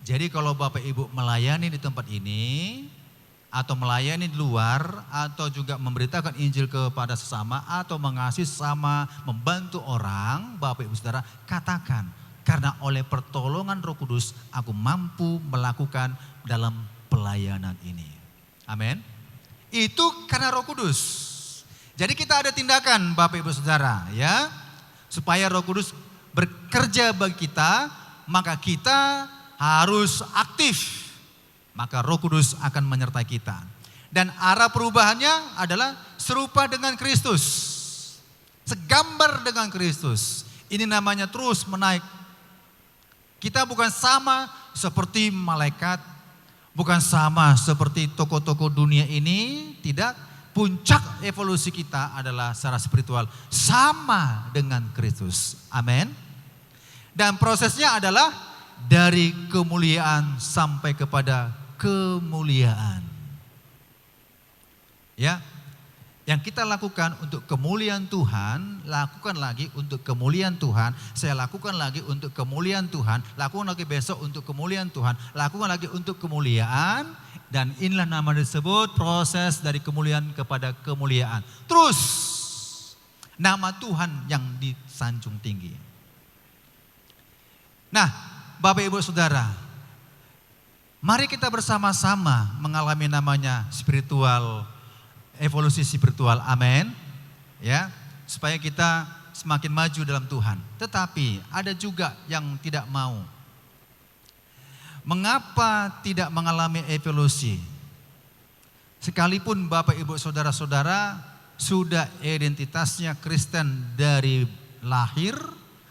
Jadi kalau Bapak Ibu melayani di tempat ini, atau melayani di luar, atau juga memberitakan Injil kepada sesama, atau mengasihi sesama, membantu orang, Bapak Ibu Saudara, katakan, karena oleh pertolongan Roh Kudus, aku mampu melakukan dalam pelayanan ini. Amin. Itu karena Roh Kudus. Jadi kita ada tindakan Bapak Ibu Saudara, ya, supaya Roh Kudus bekerja bagi kita, maka kita harus aktif. Maka Roh Kudus akan menyertai kita. Dan arah perubahannya adalah serupa dengan Kristus. Segambar dengan Kristus. Ini namanya terus menaik. Kita bukan sama seperti malaikat. Bukan sama seperti tokoh-tokoh dunia ini. Tidak. Puncak evolusi kita adalah secara spiritual sama dengan Kristus. Amin. Dan prosesnya adalah dari kemuliaan sampai kepada kemuliaan. Ya, yang kita lakukan untuk kemuliaan Tuhan, lakukan lagi untuk kemuliaan Tuhan. Saya lakukan lagi untuk kemuliaan Tuhan, lakukan lagi besok untuk kemuliaan Tuhan, lakukan lagi untuk kemuliaan. Dan inilah nama disebut proses dari kemuliaan kepada kemuliaan. Terus nama Tuhan yang disanjung tinggi. Nah, Bapak Ibu Saudara, mari kita bersama-sama mengalami namanya spiritual, evolusi spiritual, amin. Ya, supaya kita semakin maju dalam Tuhan. Tetapi ada juga yang tidak mau. Mengapa tidak mengalami evolusi? Sekalipun Bapak Ibu Saudara-saudara sudah identitasnya Kristen dari lahir,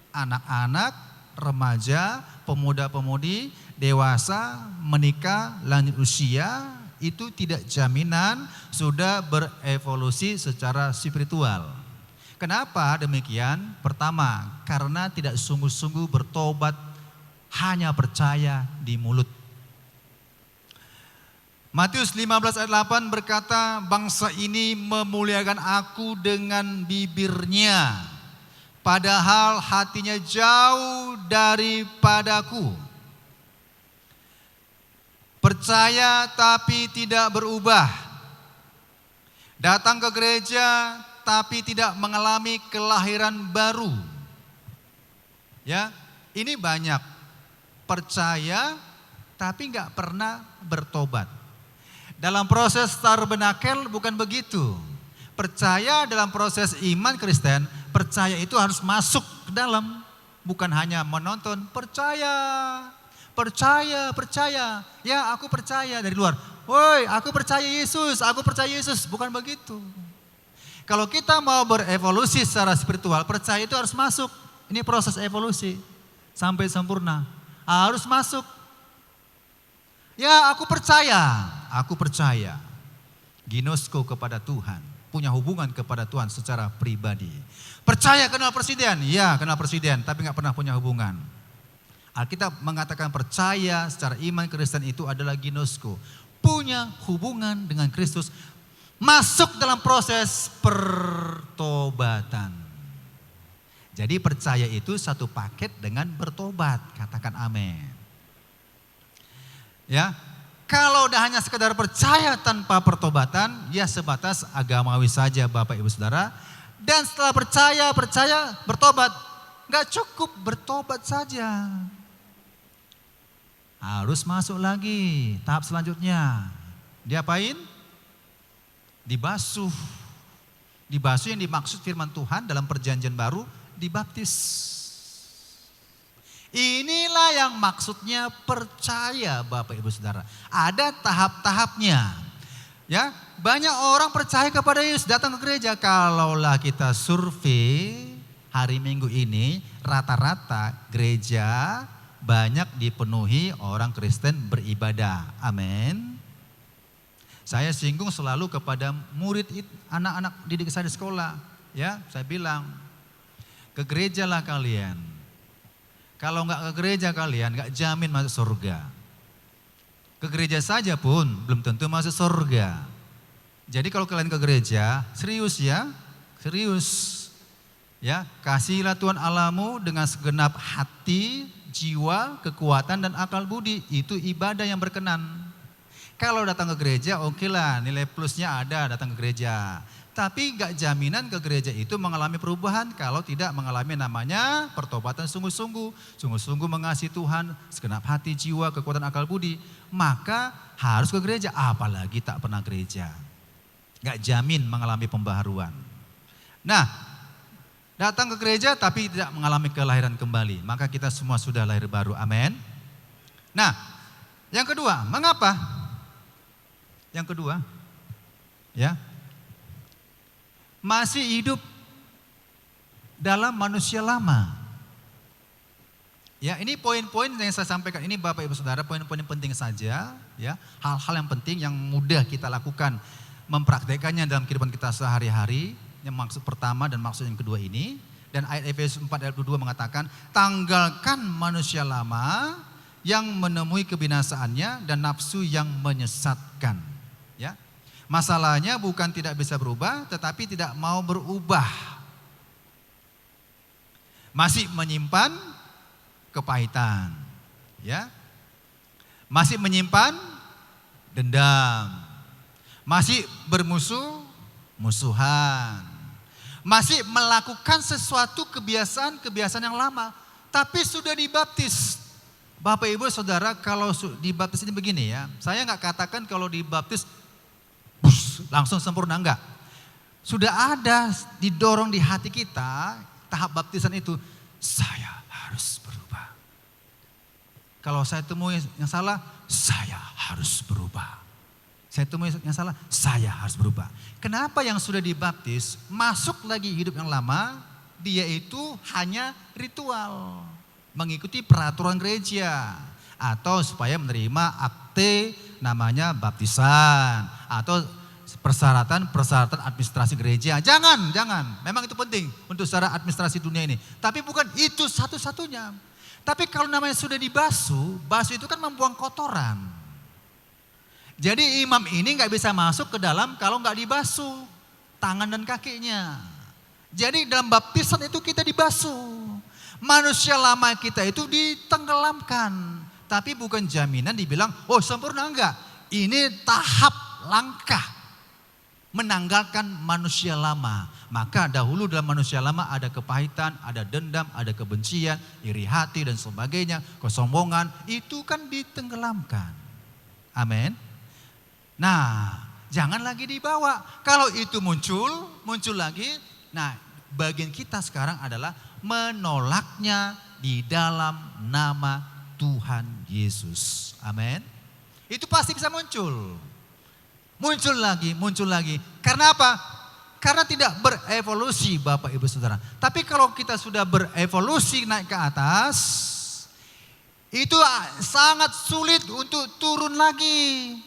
anak-anak, remaja, pemuda-pemudi, dewasa, menikah, lanjut usia, itu tidak jaminan sudah berevolusi secara spiritual. Kenapa demikian? Pertama, karena tidak sungguh-sungguh bertobat, hanya percaya di mulut. Matius 15 ayat 8 berkata, bangsa ini memuliakan aku dengan bibirnya, padahal hatinya jauh daripadaku. Percaya tapi tidak berubah. Datang ke gereja tapi tidak mengalami kelahiran baru. Ya, ini banyak. Percaya tapi nggak pernah bertobat. Dalam proses tabernakel bukan begitu. Percaya dalam proses iman Kristen, percaya itu harus masuk ke dalam, bukan hanya menonton. Percaya. Ya, aku percaya dari luar. Woi, aku percaya Yesus, aku percaya Yesus. Bukan begitu. Kalau kita mau berevolusi secara spiritual, percaya itu harus masuk. Ini proses evolusi sampai sempurna. Harus masuk. Ya, aku percaya. Ginosko kepada Tuhan, punya hubungan kepada Tuhan secara pribadi. Percaya kenal presiden, ya kenal presiden, tapi nggak pernah punya hubungan. Alkitab mengatakan percaya secara iman Kristen itu adalah ginosko, punya hubungan dengan Kristus, masuk dalam proses pertobatan. Jadi percaya itu satu paket dengan bertobat, katakan amin. Ya, kalau udah hanya sekedar percaya tanpa pertobatan, ya sebatas agamawi saja Bapak Ibu Saudara. Dan setelah percaya bertobat, nggak cukup bertobat saja. Harus masuk lagi tahap selanjutnya. Diapain? Dibasuh, Dibasuh yang dimaksud firman Tuhan dalam perjanjian baru, dibaptis. Inilah yang maksudnya percaya Bapak Ibu Saudara. Ada tahap-tahapnya. Ya, banyak orang percaya kepada Yesus, datang ke gereja. Kalaulah kita survei hari Minggu ini, rata-rata gereja banyak dipenuhi orang Kristen beribadah. Amin. Saya singgung selalu kepada murid anak-anak didik saya di sekolah. Ya, saya bilang, ke gerejalah kalian. Kalau enggak ke gereja kalian enggak jamin masuk surga. Ke gereja saja pun belum tentu masuk surga. Jadi kalau kalian ke gereja, serius ya, serius. Ya, kasihilah Tuhan Allahmu dengan segenap hati, jiwa, kekuatan dan akal budi. Itu ibadah yang berkenan. Kalau datang ke gereja, oke lah, nilai plusnya ada datang ke gereja. Tapi gak jaminan ke gereja itu mengalami perubahan kalau tidak mengalami namanya pertobatan sungguh-sungguh. Sungguh-sungguh mengasihi Tuhan, segenap hati, jiwa, kekuatan akal budi. Maka harus ke gereja, apalagi tak pernah gereja. Gak jamin mengalami pembaharuan. Nah, datang ke gereja tapi tidak mengalami kelahiran kembali. Maka kita semua sudah lahir baru, amin. Nah, yang kedua, mengapa? Yang kedua, ya, masih hidup dalam manusia lama. Ya, ini poin-poin yang saya sampaikan ini Bapak Ibu Saudara, poin-poin yang penting saja, ya. Hal-hal yang penting yang mudah kita lakukan, mempraktekannya dalam kehidupan kita sehari-hari. Yang maksud pertama dan maksud yang kedua ini, dan ayat Efesus 4 ayat 22 mengatakan, tanggalkan manusia lama yang menemui kebinasaannya dan nafsu yang menyesatkan. Ya. Masalahnya bukan tidak bisa berubah, tetapi tidak mau berubah. Masih menyimpan kepahitan, ya. Masih menyimpan dendam. Masih musuhan. Masih melakukan sesuatu kebiasaan yang lama, tapi sudah dibaptis. Bapak Ibu Saudara, kalau dibaptis ini begini ya. Saya enggak katakan kalau dibaptis langsung sempurna, enggak. Sudah ada didorong di hati kita tahap baptisan itu, saya harus berubah. Kalau saya temui yang salah, saya harus berubah. Saya temui yang salah, saya harus berubah. Kenapa yang sudah dibaptis masuk lagi hidup yang lama, dia itu hanya ritual, mengikuti peraturan gereja, atau supaya menerima akte namanya baptisan, atau persyaratan administrasi gereja. Jangan. Memang itu penting untuk secara administrasi dunia ini. Tapi bukan itu satu-satunya. Tapi kalau namanya sudah dibasuh, basuh itu kan membuang kotoran. Jadi imam ini nggak bisa masuk ke dalam kalau nggak dibasuh tangan dan kakinya. Jadi dalam baptisan itu kita dibasuh. Manusia lama kita itu ditenggelamkan. Tapi bukan jaminan dibilang, oh sempurna enggak. Ini tahap langkah menanggalkan manusia lama. Maka dahulu dalam manusia lama ada kepahitan, ada dendam, ada kebencian, iri hati dan sebagainya, kesombongan. Itu kan ditenggelamkan. Amin. Nah, jangan lagi dibawa. Kalau itu muncul lagi. Nah, bagian kita sekarang adalah menolaknya di dalam nama Tuhan Yesus. Amin. Itu pasti bisa muncul. Muncul lagi. Karena apa? Karena tidak berevolusi Bapak Ibu Saudara. Tapi kalau kita sudah berevolusi naik ke atas, itu sangat sulit untuk turun lagi.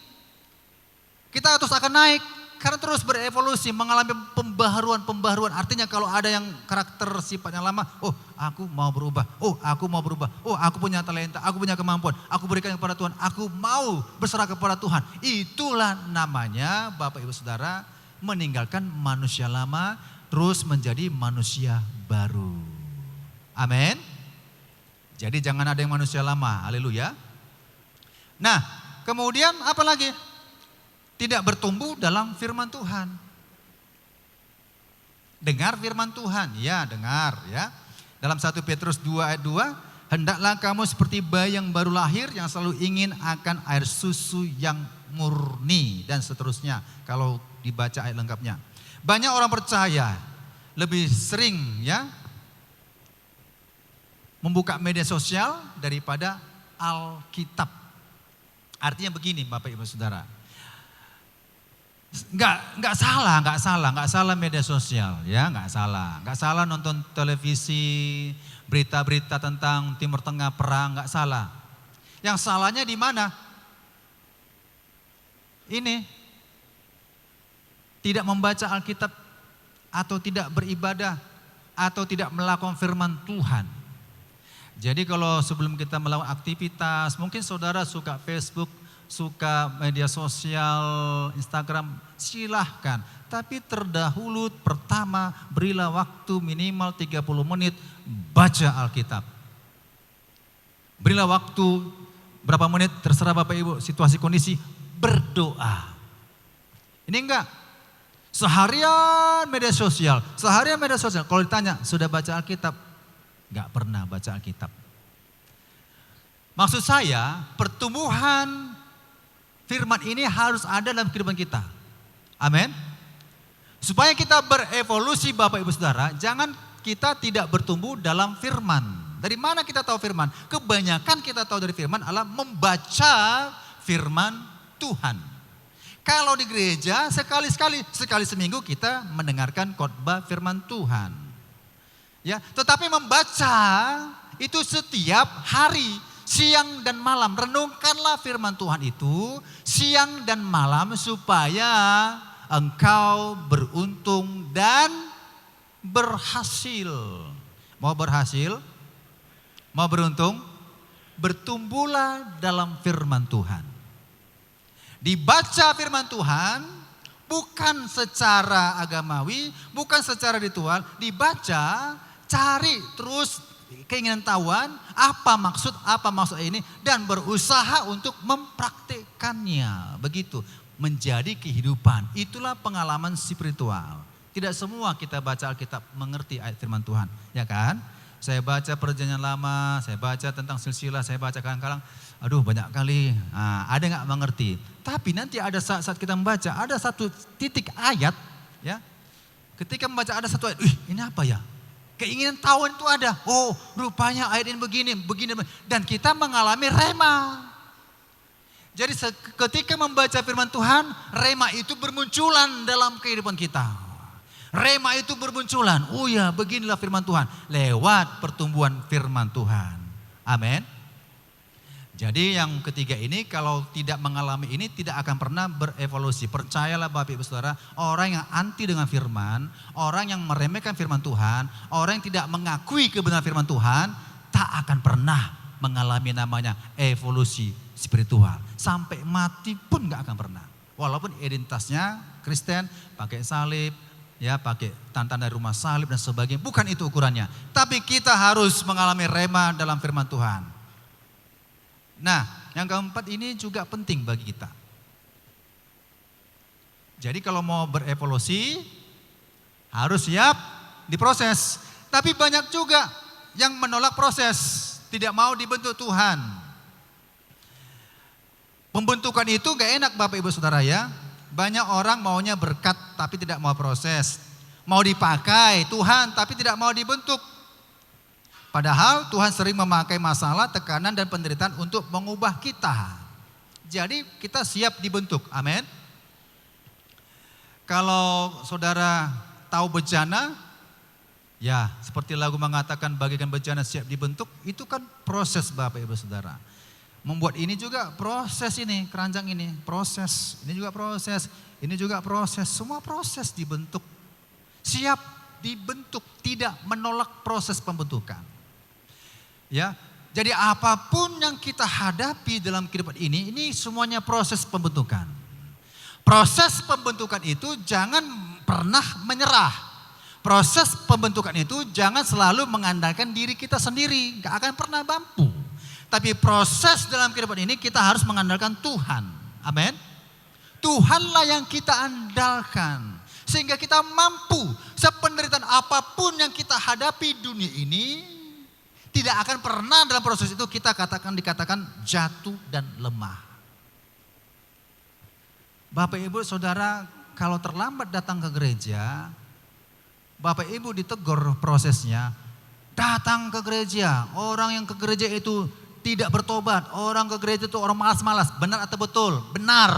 Kita terus akan naik karena terus berevolusi, mengalami pembaharuan. Artinya kalau ada yang karakter sifatnya lama, oh aku mau berubah, oh aku punya talenta, aku punya kemampuan, aku berikan kepada Tuhan, aku mau berserah kepada Tuhan. Itulah namanya Bapak Ibu Saudara meninggalkan manusia lama terus menjadi manusia baru. Amin. Jadi jangan ada yang manusia lama, haleluya. Nah kemudian apa lagi? Tidak bertumbuh dalam firman Tuhan. Dengar firman Tuhan, ya dengar ya. Dalam 1 Petrus 2 ayat 2, hendaklah kamu seperti bayi yang baru lahir yang selalu ingin akan air susu yang murni dan seterusnya. Kalau dibaca ayat lengkapnya. Banyak orang percaya lebih sering ya membuka media sosial daripada Alkitab. Artinya begini Bapak Ibu Saudara. Enggak salah media sosial ya, enggak salah nonton televisi, berita-berita tentang Timur Tengah perang, enggak salah. Yang salahnya di mana? Ini tidak membaca Alkitab atau tidak beribadah atau tidak melakukan firman Tuhan. Jadi kalau sebelum kita melakukan aktivitas, mungkin saudara suka Facebook, suka media sosial, Instagram, silahkan. Tapi terdahulu pertama berilah waktu minimal 30 menit baca Alkitab. Berilah waktu berapa menit, terserah Bapak Ibu, situasi kondisi, berdoa. Ini enggak, seharian media sosial. Kalau ditanya, sudah baca Alkitab? Enggak pernah baca Alkitab. Maksud saya, pertumbuhan firman ini harus ada dalam kehidupan kita. Amin. Supaya kita berevolusi Bapak Ibu Saudara, jangan kita tidak bertumbuh dalam firman. Dari mana kita tahu firman? Kebanyakan kita tahu dari firman adalah membaca firman Tuhan. Kalau di gereja sekali seminggu kita mendengarkan khotbah firman Tuhan. Ya, tetapi membaca itu setiap hari, siang dan malam. Renungkanlah firman Tuhan itu siang dan malam supaya engkau beruntung dan berhasil. Mau berhasil? Mau beruntung? Bertumbuhlah dalam firman Tuhan. Dibaca firman Tuhan bukan secara agamawi, bukan secara ritual, dibaca, cari terus keinginan tahuan, apa maksud ini, dan berusaha untuk mempraktikkannya. Begitu, menjadi kehidupan. Itulah pengalaman spiritual. Tidak semua kita baca Alkitab mengerti ayat firman Tuhan, ya kan? Saya baca Perjanjian Lama, saya baca tentang silsilah, saya baca kadang-kadang, aduh banyak kali, ada nggak mengerti. Tapi nanti ada saat-saat kita membaca, ada satu titik ayat, ya. Ketika membaca ada satu ayat, ini apa ya? Keinginan tahuan itu ada. Oh, rupanya ayat ini begini. Dan kita mengalami rema. Jadi ketika membaca firman Tuhan, rema itu bermunculan dalam kehidupan kita. Rema itu bermunculan. Oh ya, beginilah firman Tuhan. Lewat pertumbuhan firman Tuhan. Amin. Jadi yang ketiga ini kalau tidak mengalami ini tidak akan pernah berevolusi. Percayalah Bapak Ibu Saudara, orang yang anti dengan firman, orang yang meremehkan firman Tuhan, orang yang tidak mengakui kebenaran firman Tuhan, tak akan pernah mengalami namanya evolusi spiritual. Sampai mati pun gak akan pernah. Walaupun identitasnya Kristen, pakai salib, ya pakai tantan dari rumah salib dan sebagainya. Bukan itu ukurannya. Tapi kita harus mengalami rema dalam firman Tuhan. Nah, yang keempat ini juga penting bagi kita. Jadi kalau mau berevolusi harus siap diproses. Tapi banyak juga yang menolak proses, tidak mau dibentuk Tuhan. Pembentukan itu gak enak Bapak Ibu Saudara ya. Banyak orang maunya berkat tapi tidak mau proses. Mau dipakai Tuhan tapi tidak mau dibentuk. Padahal Tuhan sering memakai masalah, tekanan dan penderitaan untuk mengubah kita. Jadi kita siap dibentuk, amin. Kalau saudara tahu bejana, ya seperti lagu mengatakan bagaikan bejana siap dibentuk, itu kan proses Bapak Ibu Saudara. Membuat ini juga proses ini, keranjang ini proses, ini juga proses, ini juga proses, semua proses dibentuk. Siap dibentuk, tidak menolak proses pembentukan. Ya, jadi apapun yang kita hadapi dalam kehidupan ini semuanya proses pembentukan. Proses pembentukan itu jangan pernah menyerah. Proses pembentukan itu jangan selalu mengandalkan diri kita sendiri, gak akan pernah mampu. Tapi proses dalam kehidupan ini kita harus mengandalkan Tuhan. Amin. Tuhanlah yang kita andalkan. Sehingga kita mampu sependeritaan apapun yang kita hadapi dunia ini, tidak akan pernah dalam proses itu kita dikatakan jatuh dan lemah. Bapak Ibu Saudara, kalau terlambat datang ke gereja, Bapak Ibu ditegur prosesnya, datang ke gereja. Orang yang ke gereja itu tidak bertobat. Orang ke gereja itu orang malas-malas. Benar atau betul? Benar.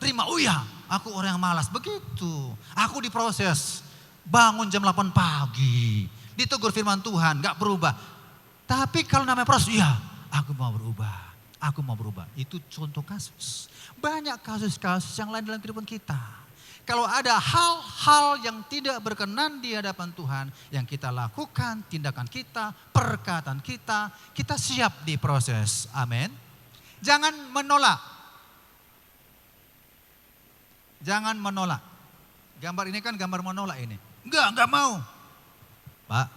Terima, oh ya, aku orang yang malas. Begitu. Aku diproses. Bangun jam 8 pagi. Ditegur firman Tuhan, gak berubah. Tapi kalau namanya proses, ya aku mau berubah. Aku mau berubah. Itu contoh kasus. Banyak kasus-kasus yang lain dalam kehidupan kita. Kalau ada hal-hal yang tidak berkenan di hadapan Tuhan, yang kita lakukan, tindakan kita, perkataan kita, kita siap diproses. Amin. Jangan menolak. Jangan menolak. Gambar ini kan gambar menolak ini. Enggak mau. Pak,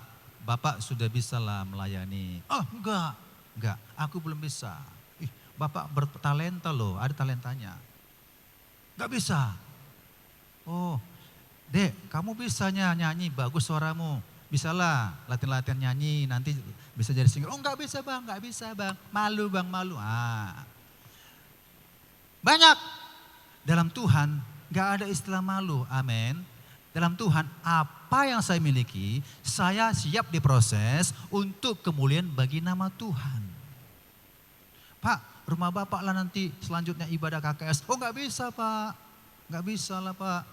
Bapak sudah bisa lah melayani. Oh enggak, aku belum bisa. Bapak bertalenta loh, ada talentanya. Enggak bisa. Oh, Dek, kamu bisa nyanyi, bagus suaramu. Bisalah latihan-latihan nyanyi, nanti bisa jadi singer. Oh enggak bisa bang, malu bang, malu. Banyak. Dalam Tuhan enggak ada istilah malu, amin. Dalam Tuhan apa yang saya miliki, saya siap diproses untuk kemuliaan bagi nama Tuhan. Pak, rumah Bapak lah nanti selanjutnya ibadah KKS. Oh enggak bisa Pak. Enggak bisa lah Pak.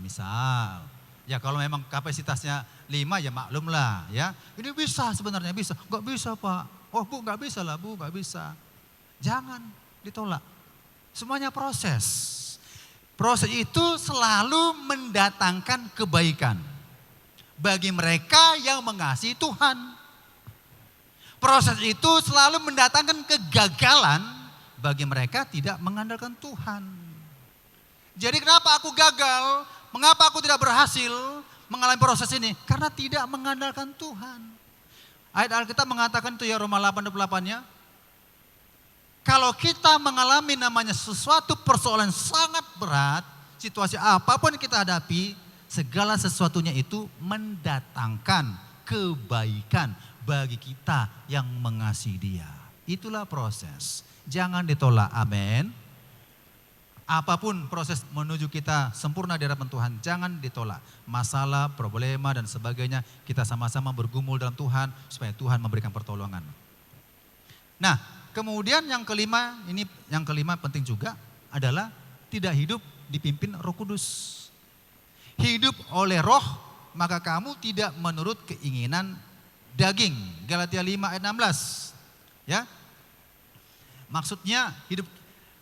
Misal. Ya kalau memang kapasitasnya 5 ya maklum lah ya. Ini bisa sebenarnya bisa. Enggak bisa Pak. Oh Bu enggak bisa lah Bu, enggak bisa. Jangan ditolak. Semuanya proses. Proses itu selalu mendatangkan kebaikan. Bagi mereka yang mengasihi Tuhan. Proses itu selalu mendatangkan kegagalan bagi mereka tidak mengandalkan Tuhan. Jadi kenapa aku gagal? Mengapa aku tidak berhasil mengalami proses ini? Karena tidak mengandalkan Tuhan. Ayat Alkitab mengatakan itu ya Roma 8:28-nya. Kalau kita mengalami namanya sesuatu persoalan sangat berat, situasi apapun yang kita hadapi, segala sesuatunya itu mendatangkan kebaikan bagi kita yang mengasihi Dia. Itulah proses. Jangan ditolak, amin. Apapun proses menuju kita sempurna di hadapan Tuhan, jangan ditolak. Masalah, problema dan sebagainya, kita sama-sama bergumul dalam Tuhan supaya Tuhan memberikan pertolongan. Nah, kemudian yang kelima, ini yang kelima penting juga adalah tidak hidup dipimpin Roh Kudus. Hidup oleh Roh, maka kamu tidak menurut keinginan daging. Galatia 5 ayat 16. Ya. Maksudnya hidup.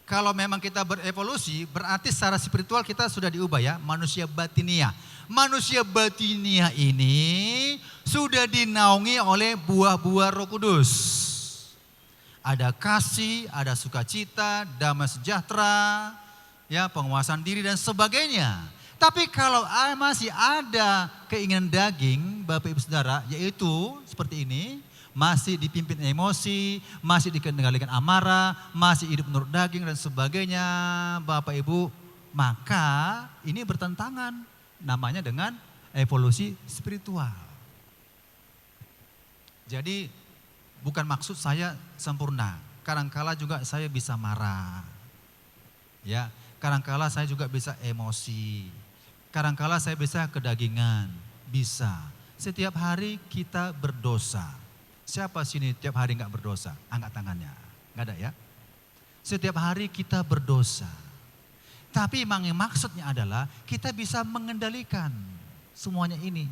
Kalau memang kita berevolusi, berarti secara spiritual kita sudah diubah ya, manusia batinia. Manusia batinia ini sudah dinaungi oleh buah-buah Roh Kudus. Ada kasih, ada sukacita, damai sejahtera, ya penguasaan diri dan sebagainya. Tapi kalau masih ada keinginan daging, Bapak Ibu Saudara, yaitu seperti ini, masih dipimpin emosi, masih dikendalikan amarah, masih hidup menurut daging dan sebagainya, Bapak Ibu, maka ini bertentangan namanya dengan evolusi spiritual. Jadi bukan maksud saya sempurna, kadangkala juga saya bisa marah. Ya, kadangkala saya juga bisa emosi. Kadangkala saya bisa kedagingan, bisa. Setiap hari kita berdosa. Siapa sini tiap hari enggak berdosa? Angkat tangannya. Enggak ada ya? Setiap hari kita berdosa. Tapi memang yang maksudnya adalah kita bisa mengendalikan semuanya ini.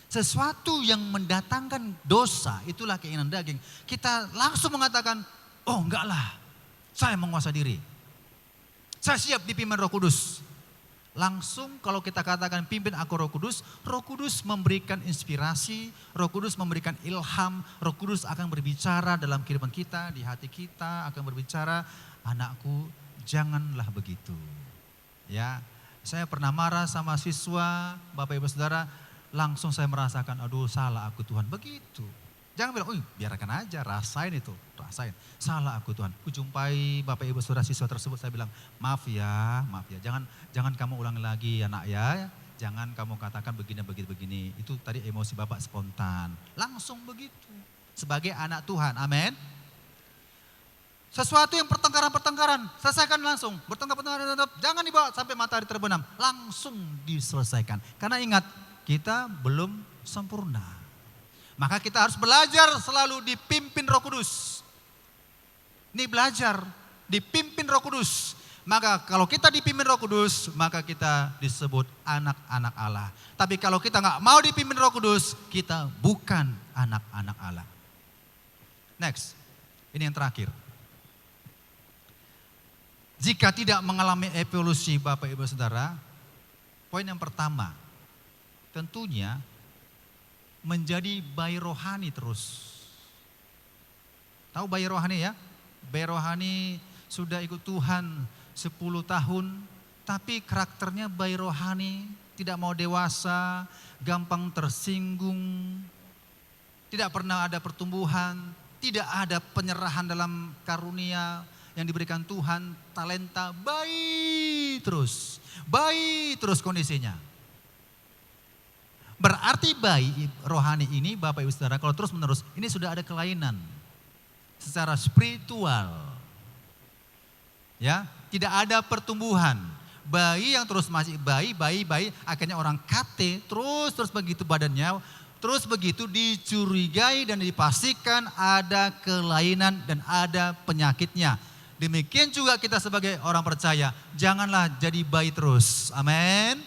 Sesuatu yang mendatangkan dosa, itulah keinginan daging. Kita langsung mengatakan, oh enggak lah, saya menguasai diri. Saya siap dipimpin Roh Kudus. Langsung kalau kita katakan pimpin aku Roh Kudus memberikan inspirasi, Roh Kudus memberikan ilham, Roh Kudus akan berbicara dalam kehidupan kita, di hati kita akan berbicara, anakku janganlah begitu. Ya, saya pernah marah sama siswa, Bapak Ibu Saudara, langsung saya merasakan, aduh salah aku Tuhan, begitu. Jangan bilang, biarkan aja, rasain itu, rasain. Salah aku Tuhan. Aku jumpai Bapak Ibu Saudara siswa tersebut, saya bilang, maaf ya, jangan kamu ulangi lagi ya nak ya. Jangan kamu katakan begini. Itu tadi emosi Bapak spontan. Langsung begitu. Sebagai anak Tuhan, amin. Sesuatu yang pertengkaran-pertengkaran, selesaikan langsung. Bertengkar-pertengkaran, jangan dibawa sampai matahari terbenam. Langsung diselesaikan. Karena ingat, kita belum sempurna. Maka kita harus belajar selalu dipimpin Roh Kudus. Ini belajar, dipimpin Roh Kudus. Maka kalau kita dipimpin Roh Kudus, maka kita disebut anak-anak Allah. Tapi kalau kita nggak mau dipimpin Roh Kudus, kita bukan anak-anak Allah. Next, ini yang terakhir. Jika tidak mengalami evolusi Bapak Ibu Saudara, poin yang pertama, tentunya menjadi bayi rohani terus. Tahu bayi rohani ya? Bayi rohani sudah ikut Tuhan 10 tahun, tapi karakternya bayi rohani, tidak mau dewasa, gampang tersinggung, tidak pernah ada pertumbuhan, tidak ada penyerahan dalam karunia yang diberikan Tuhan, talenta, bayi terus kondisinya. Berarti bayi rohani ini Bapak Ibu Saudara kalau terus menerus ini sudah ada kelainan secara spiritual. Ya, tidak ada pertumbuhan. Bayi yang terus masih bayi, akhirnya orang KT terus begitu badannya, terus begitu dicurigai dan dipastikan ada kelainan dan ada penyakitnya. Demikian juga kita sebagai orang percaya, janganlah jadi bayi terus. Amin.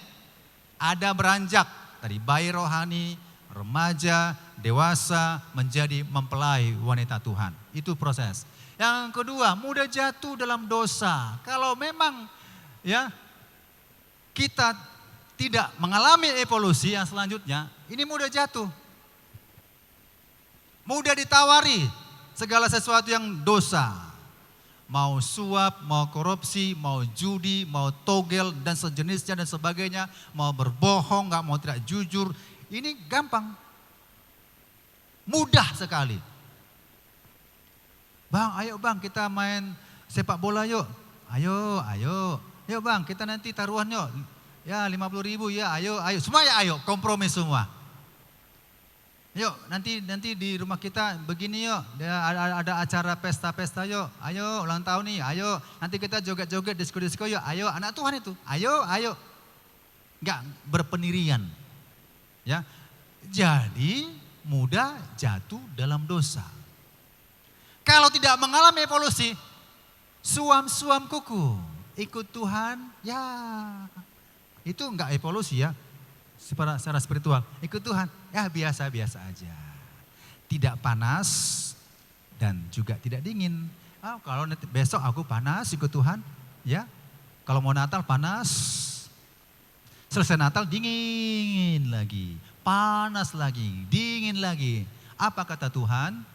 Ada beranjak dari bayi rohani, remaja, dewasa, menjadi mempelai wanita Tuhan. Itu proses. Yang kedua, mudah jatuh dalam dosa. Kalau memang ya kita tidak mengalami evolusi yang selanjutnya, ini mudah jatuh. Mudah ditawari segala sesuatu yang dosa. Mau suap, mau korupsi, mau judi, mau togel dan sejenisnya dan sebagainya. Mau berbohong, nggak mau tidak jujur. Ini gampang. Mudah sekali. Bang, ayo bang kita main sepak bola yuk. Ayo. Yuk bang kita nanti taruhan yuk. Ya 50.000 ya ayo. Semua ya ayo, kompromi semua. Yuk nanti di rumah kita begini yuk, ada acara pesta-pesta yuk, ayo ulang tahun nih, ayo nanti kita joget-joget disko-disko yuk, ayo anak Tuhan itu, ayo. Enggak berpendirian. Ya. Jadi mudah jatuh dalam dosa. Kalau tidak mengalami evolusi, suam-suam kuku, ikut Tuhan, ya itu enggak evolusi ya. Secara spiritual, ikut Tuhan, ya biasa-biasa aja. Tidak panas dan juga tidak dingin. Kalau nanti besok aku panas ikut Tuhan, ya. Kalau mau Natal panas, selesai Natal dingin lagi, panas lagi, dingin lagi. Apa kata Tuhan?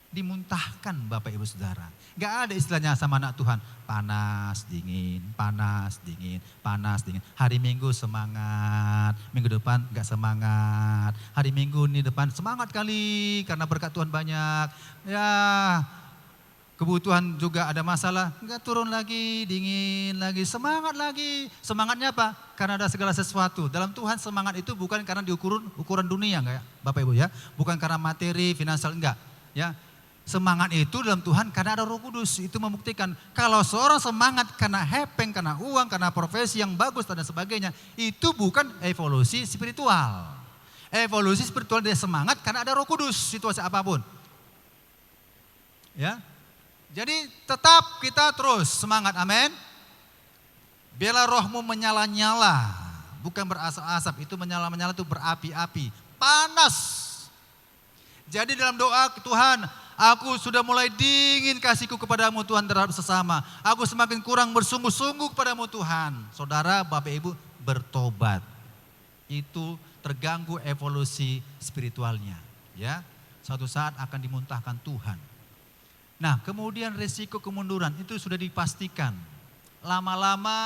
Dimuntahkan Bapak Ibu Saudara. Gak ada istilahnya sama anak Tuhan. Panas, dingin, panas, dingin, panas, dingin. Hari Minggu semangat, minggu depan gak semangat. Hari Minggu ini depan semangat kali karena berkat Tuhan banyak. Ya kebutuhan juga ada masalah. Gak turun lagi, dingin lagi, semangat lagi. Semangatnya apa? Karena ada segala sesuatu. Dalam Tuhan semangat itu bukan karena ukuran dunia enggak ya Bapak Ibu ya. Bukan karena materi, finansial enggak ya. Semangat itu dalam Tuhan karena ada Roh Kudus. Itu membuktikan kalau seorang semangat karena hepeng, karena uang, karena profesi yang bagus dan sebagainya. Itu bukan evolusi spiritual. Evolusi spiritual dia semangat karena ada Roh Kudus situasi apapun. Ya. Jadi tetap kita terus semangat, amin. Biarlah rohmu menyala-nyala. Bukan berasap-asap, itu menyala-nyala itu berapi-api. Panas. Jadi dalam doa Tuhan, aku sudah mulai dingin kasihku kepadamu Tuhan terhadap sesama. Aku semakin kurang bersungguh-sungguh kepadamu Tuhan. Saudara, Bapak Ibu bertobat. Itu terganggu evolusi spiritualnya. Ya, suatu saat akan dimuntahkan Tuhan. Nah, kemudian resiko kemunduran itu sudah dipastikan. Lama-lama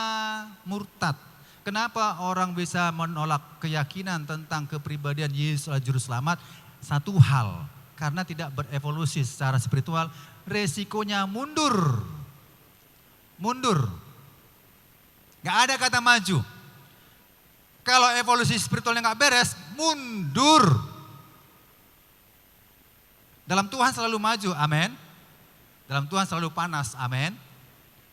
murtad. Kenapa orang bisa menolak keyakinan tentang kepribadian Yesus adalah juru selamat? Satu hal, karena tidak berevolusi secara spiritual, resikonya mundur. Mundur. Gak ada kata maju. Kalau evolusi spiritualnya gak beres, mundur. Dalam Tuhan selalu maju, amin. Dalam Tuhan selalu panas, amin.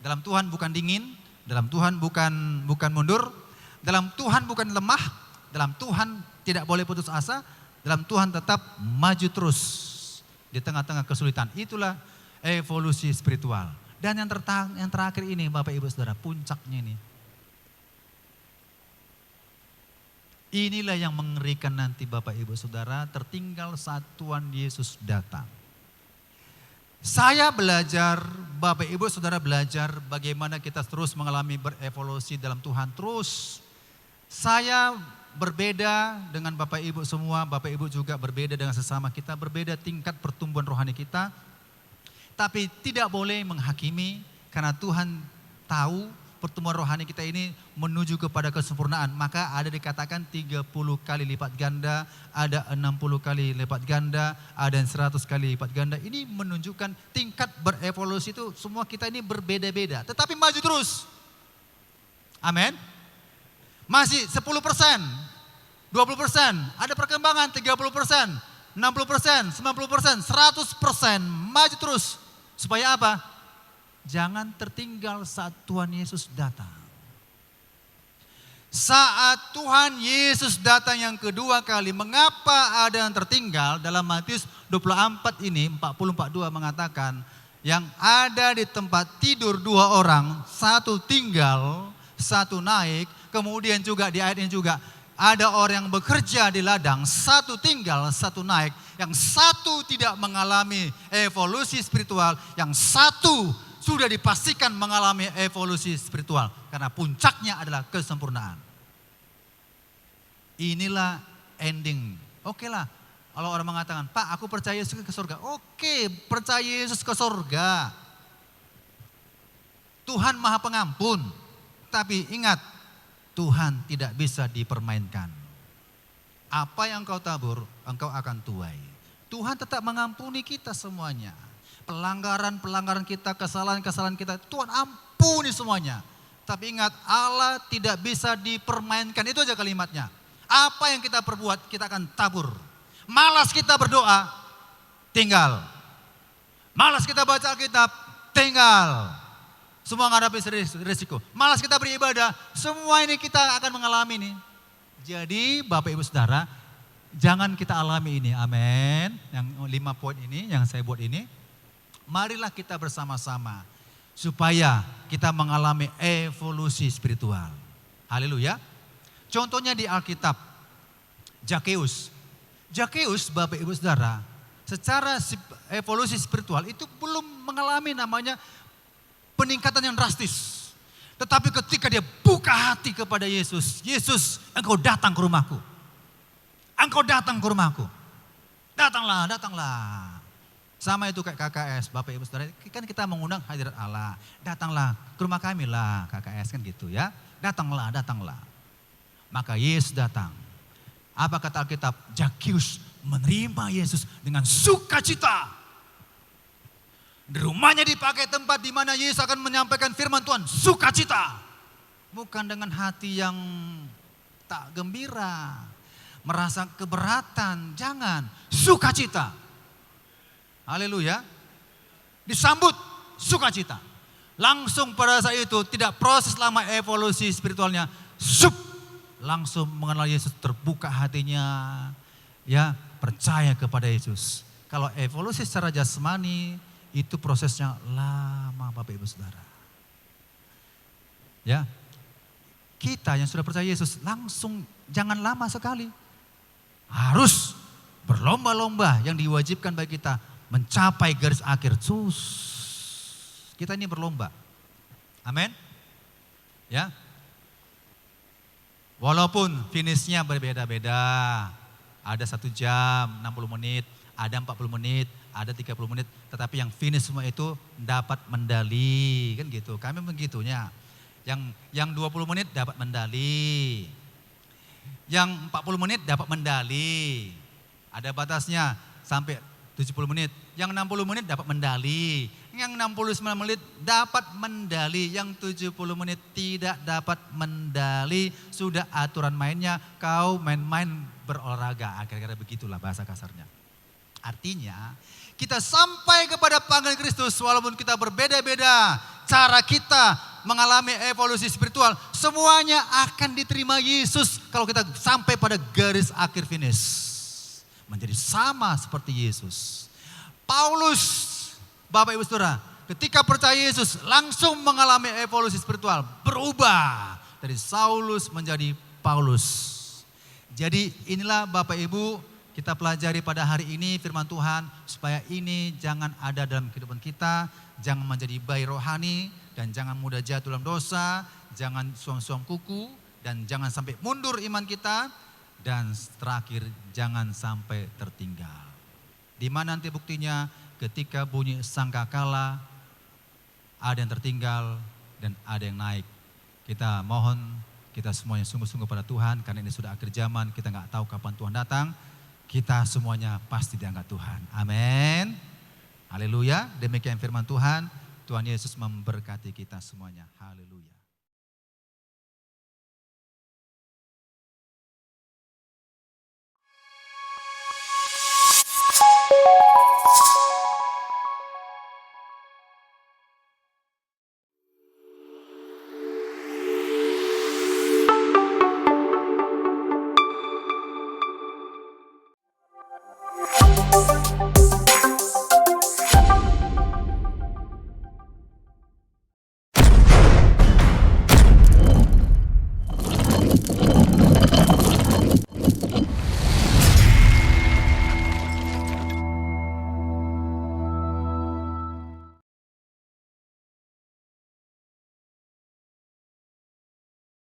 Dalam Tuhan bukan dingin, dalam Tuhan bukan mundur, dalam Tuhan bukan lemah, dalam Tuhan tidak boleh putus asa, dalam Tuhan tetap maju terus di tengah-tengah kesulitan. Itulah evolusi spiritual. Dan yang terakhir ini Bapak Ibu Saudara, puncaknya ini. Inilah yang mengerikan nanti Bapak Ibu Saudara, tertinggal saat Tuhan Yesus datang. Saya belajar, Bapak Ibu Saudara belajar bagaimana kita terus mengalami berevolusi dalam Tuhan terus. Saya berbeda dengan Bapak Ibu semua, Bapak Ibu juga berbeda dengan sesama kita, berbeda tingkat pertumbuhan rohani kita. Tapi tidak boleh menghakimi karena Tuhan tahu pertumbuhan rohani kita ini menuju kepada kesempurnaan. Maka ada dikatakan 30 kali lipat ganda, ada 60 kali lipat ganda, ada yang 100 kali lipat ganda. Ini menunjukkan tingkat berevolusi itu semua kita ini berbeda-beda. Tetapi maju terus. Amin. Masih 10%, 20%, ada perkembangan 30%, 60%, 90%, 100%, maju terus. Supaya apa? Jangan tertinggal saat Tuhan Yesus datang. Saat Tuhan Yesus datang yang kedua kali, mengapa ada yang tertinggal? Dalam Matius 24 ini, 40-42 mengatakan, yang ada di tempat tidur 2 orang, 1 tinggal, 1 naik. Kemudian juga di ayat ini juga, ada orang yang bekerja di ladang, 1 tinggal, 1 naik. Yang 1 tidak mengalami evolusi spiritual, yang 1 sudah dipastikan mengalami evolusi spiritual. Karena puncaknya adalah kesempurnaan. Inilah ending. Oke lah, kalau orang mengatakan, Pak aku percaya Yesus ke surga. Oke, percaya Yesus ke surga. Tuhan Maha Pengampun. Tapi ingat, Tuhan tidak bisa dipermainkan. Apa yang kau tabur, engkau akan tuai. Tuhan tetap mengampuni kita semuanya. Pelanggaran-pelanggaran kita, kesalahan-kesalahan kita, Tuhan ampuni semuanya. Tapi ingat, Allah tidak bisa dipermainkan. Itu aja kalimatnya. Apa yang kita perbuat, kita akan tabur. Malas kita berdoa, tinggal. Malas kita baca Alkitab, tinggal. Semua menghadapi risiko. Malas kita beribadah, semua ini kita akan mengalami ini. Jadi Bapak Ibu Saudara, jangan kita alami ini, amin. Yang 5 poin ini, yang saya buat ini. Marilah kita bersama-sama supaya kita mengalami evolusi spiritual. Haleluya. Contohnya di Alkitab, Zakeus. Zakeus Bapak Ibu Saudara, secara evolusi spiritual itu belum mengalami namanya peningkatan yang drastis. Tetapi ketika dia buka hati kepada Yesus, Yesus, engkau datang ke rumahku. Engkau datang ke rumahku. Datanglah, datanglah. Sama itu kayak KKS, Bapak Ibu Saudara, kan kita mengundang hadirat Allah. Datanglah ke rumah kami lah, KKS kan gitu ya. Datanglah, datanglah. Maka Yesus datang. Apa kata Alkitab? Zakeus menerima Yesus dengan sukacita. Di rumahnya dipakai tempat di mana Yesus akan menyampaikan firman Tuhan, sukacita. Bukan dengan hati yang tak gembira, merasa keberatan, jangan, sukacita. Haleluya. Disambut sukacita. Langsung pada saat itu tidak proses lama evolusi spiritualnya, langsung mengenal Yesus, terbuka hatinya, ya percaya kepada Yesus. Kalau evolusi secara jasmani itu prosesnya lama Bapak Ibu Saudara. Ya, kita yang sudah percaya Yesus langsung jangan lama sekali. Harus berlomba-lomba yang diwajibkan bagi kita mencapai garis akhir. Kita ini berlomba. Amin. Ya. Walaupun finishnya berbeda-beda. Ada 1 jam, 60 menit, ada 40 menit, ada 30 menit. Tetapi yang finish semua itu dapat medali. Kan gitu, kami begitunya. Yang 20 menit dapat medali. Yang 40 menit dapat medali. Ada batasnya sampai 70 menit. Yang 60 menit dapat medali. Yang 69 menit dapat medali. Yang 70 menit tidak dapat medali. Sudah aturan mainnya, kau main-main berolahraga. Kira-kira begitulah bahasa kasarnya. Artinya kita sampai kepada panggilan Kristus walaupun kita berbeda-beda cara kita mengalami evolusi spiritual, semuanya akan diterima Yesus kalau kita sampai pada garis akhir finish. Menjadi sama seperti Yesus. Paulus, Bapak Ibu Saudara, ketika percaya Yesus langsung mengalami evolusi spiritual, berubah dari Saulus menjadi Paulus. Jadi inilah Bapak Ibu, kita pelajari pada hari ini firman Tuhan supaya ini jangan ada dalam kehidupan kita, jangan menjadi bayi rohani dan jangan mudah jatuh dalam dosa, jangan suam-suam kuku dan jangan sampai mundur iman kita dan terakhir jangan sampai tertinggal. Di mana nanti buktinya? Ketika bunyi sangkakala ada yang tertinggal dan ada yang naik. Kita mohon kita semuanya sungguh-sungguh pada Tuhan karena ini sudah akhir zaman, kita nggak tahu kapan Tuhan datang. Kita semuanya pasti diangkat Tuhan. Amin. Haleluya. Demikian firman Tuhan. Tuhan Yesus memberkati kita semuanya. Haleluya.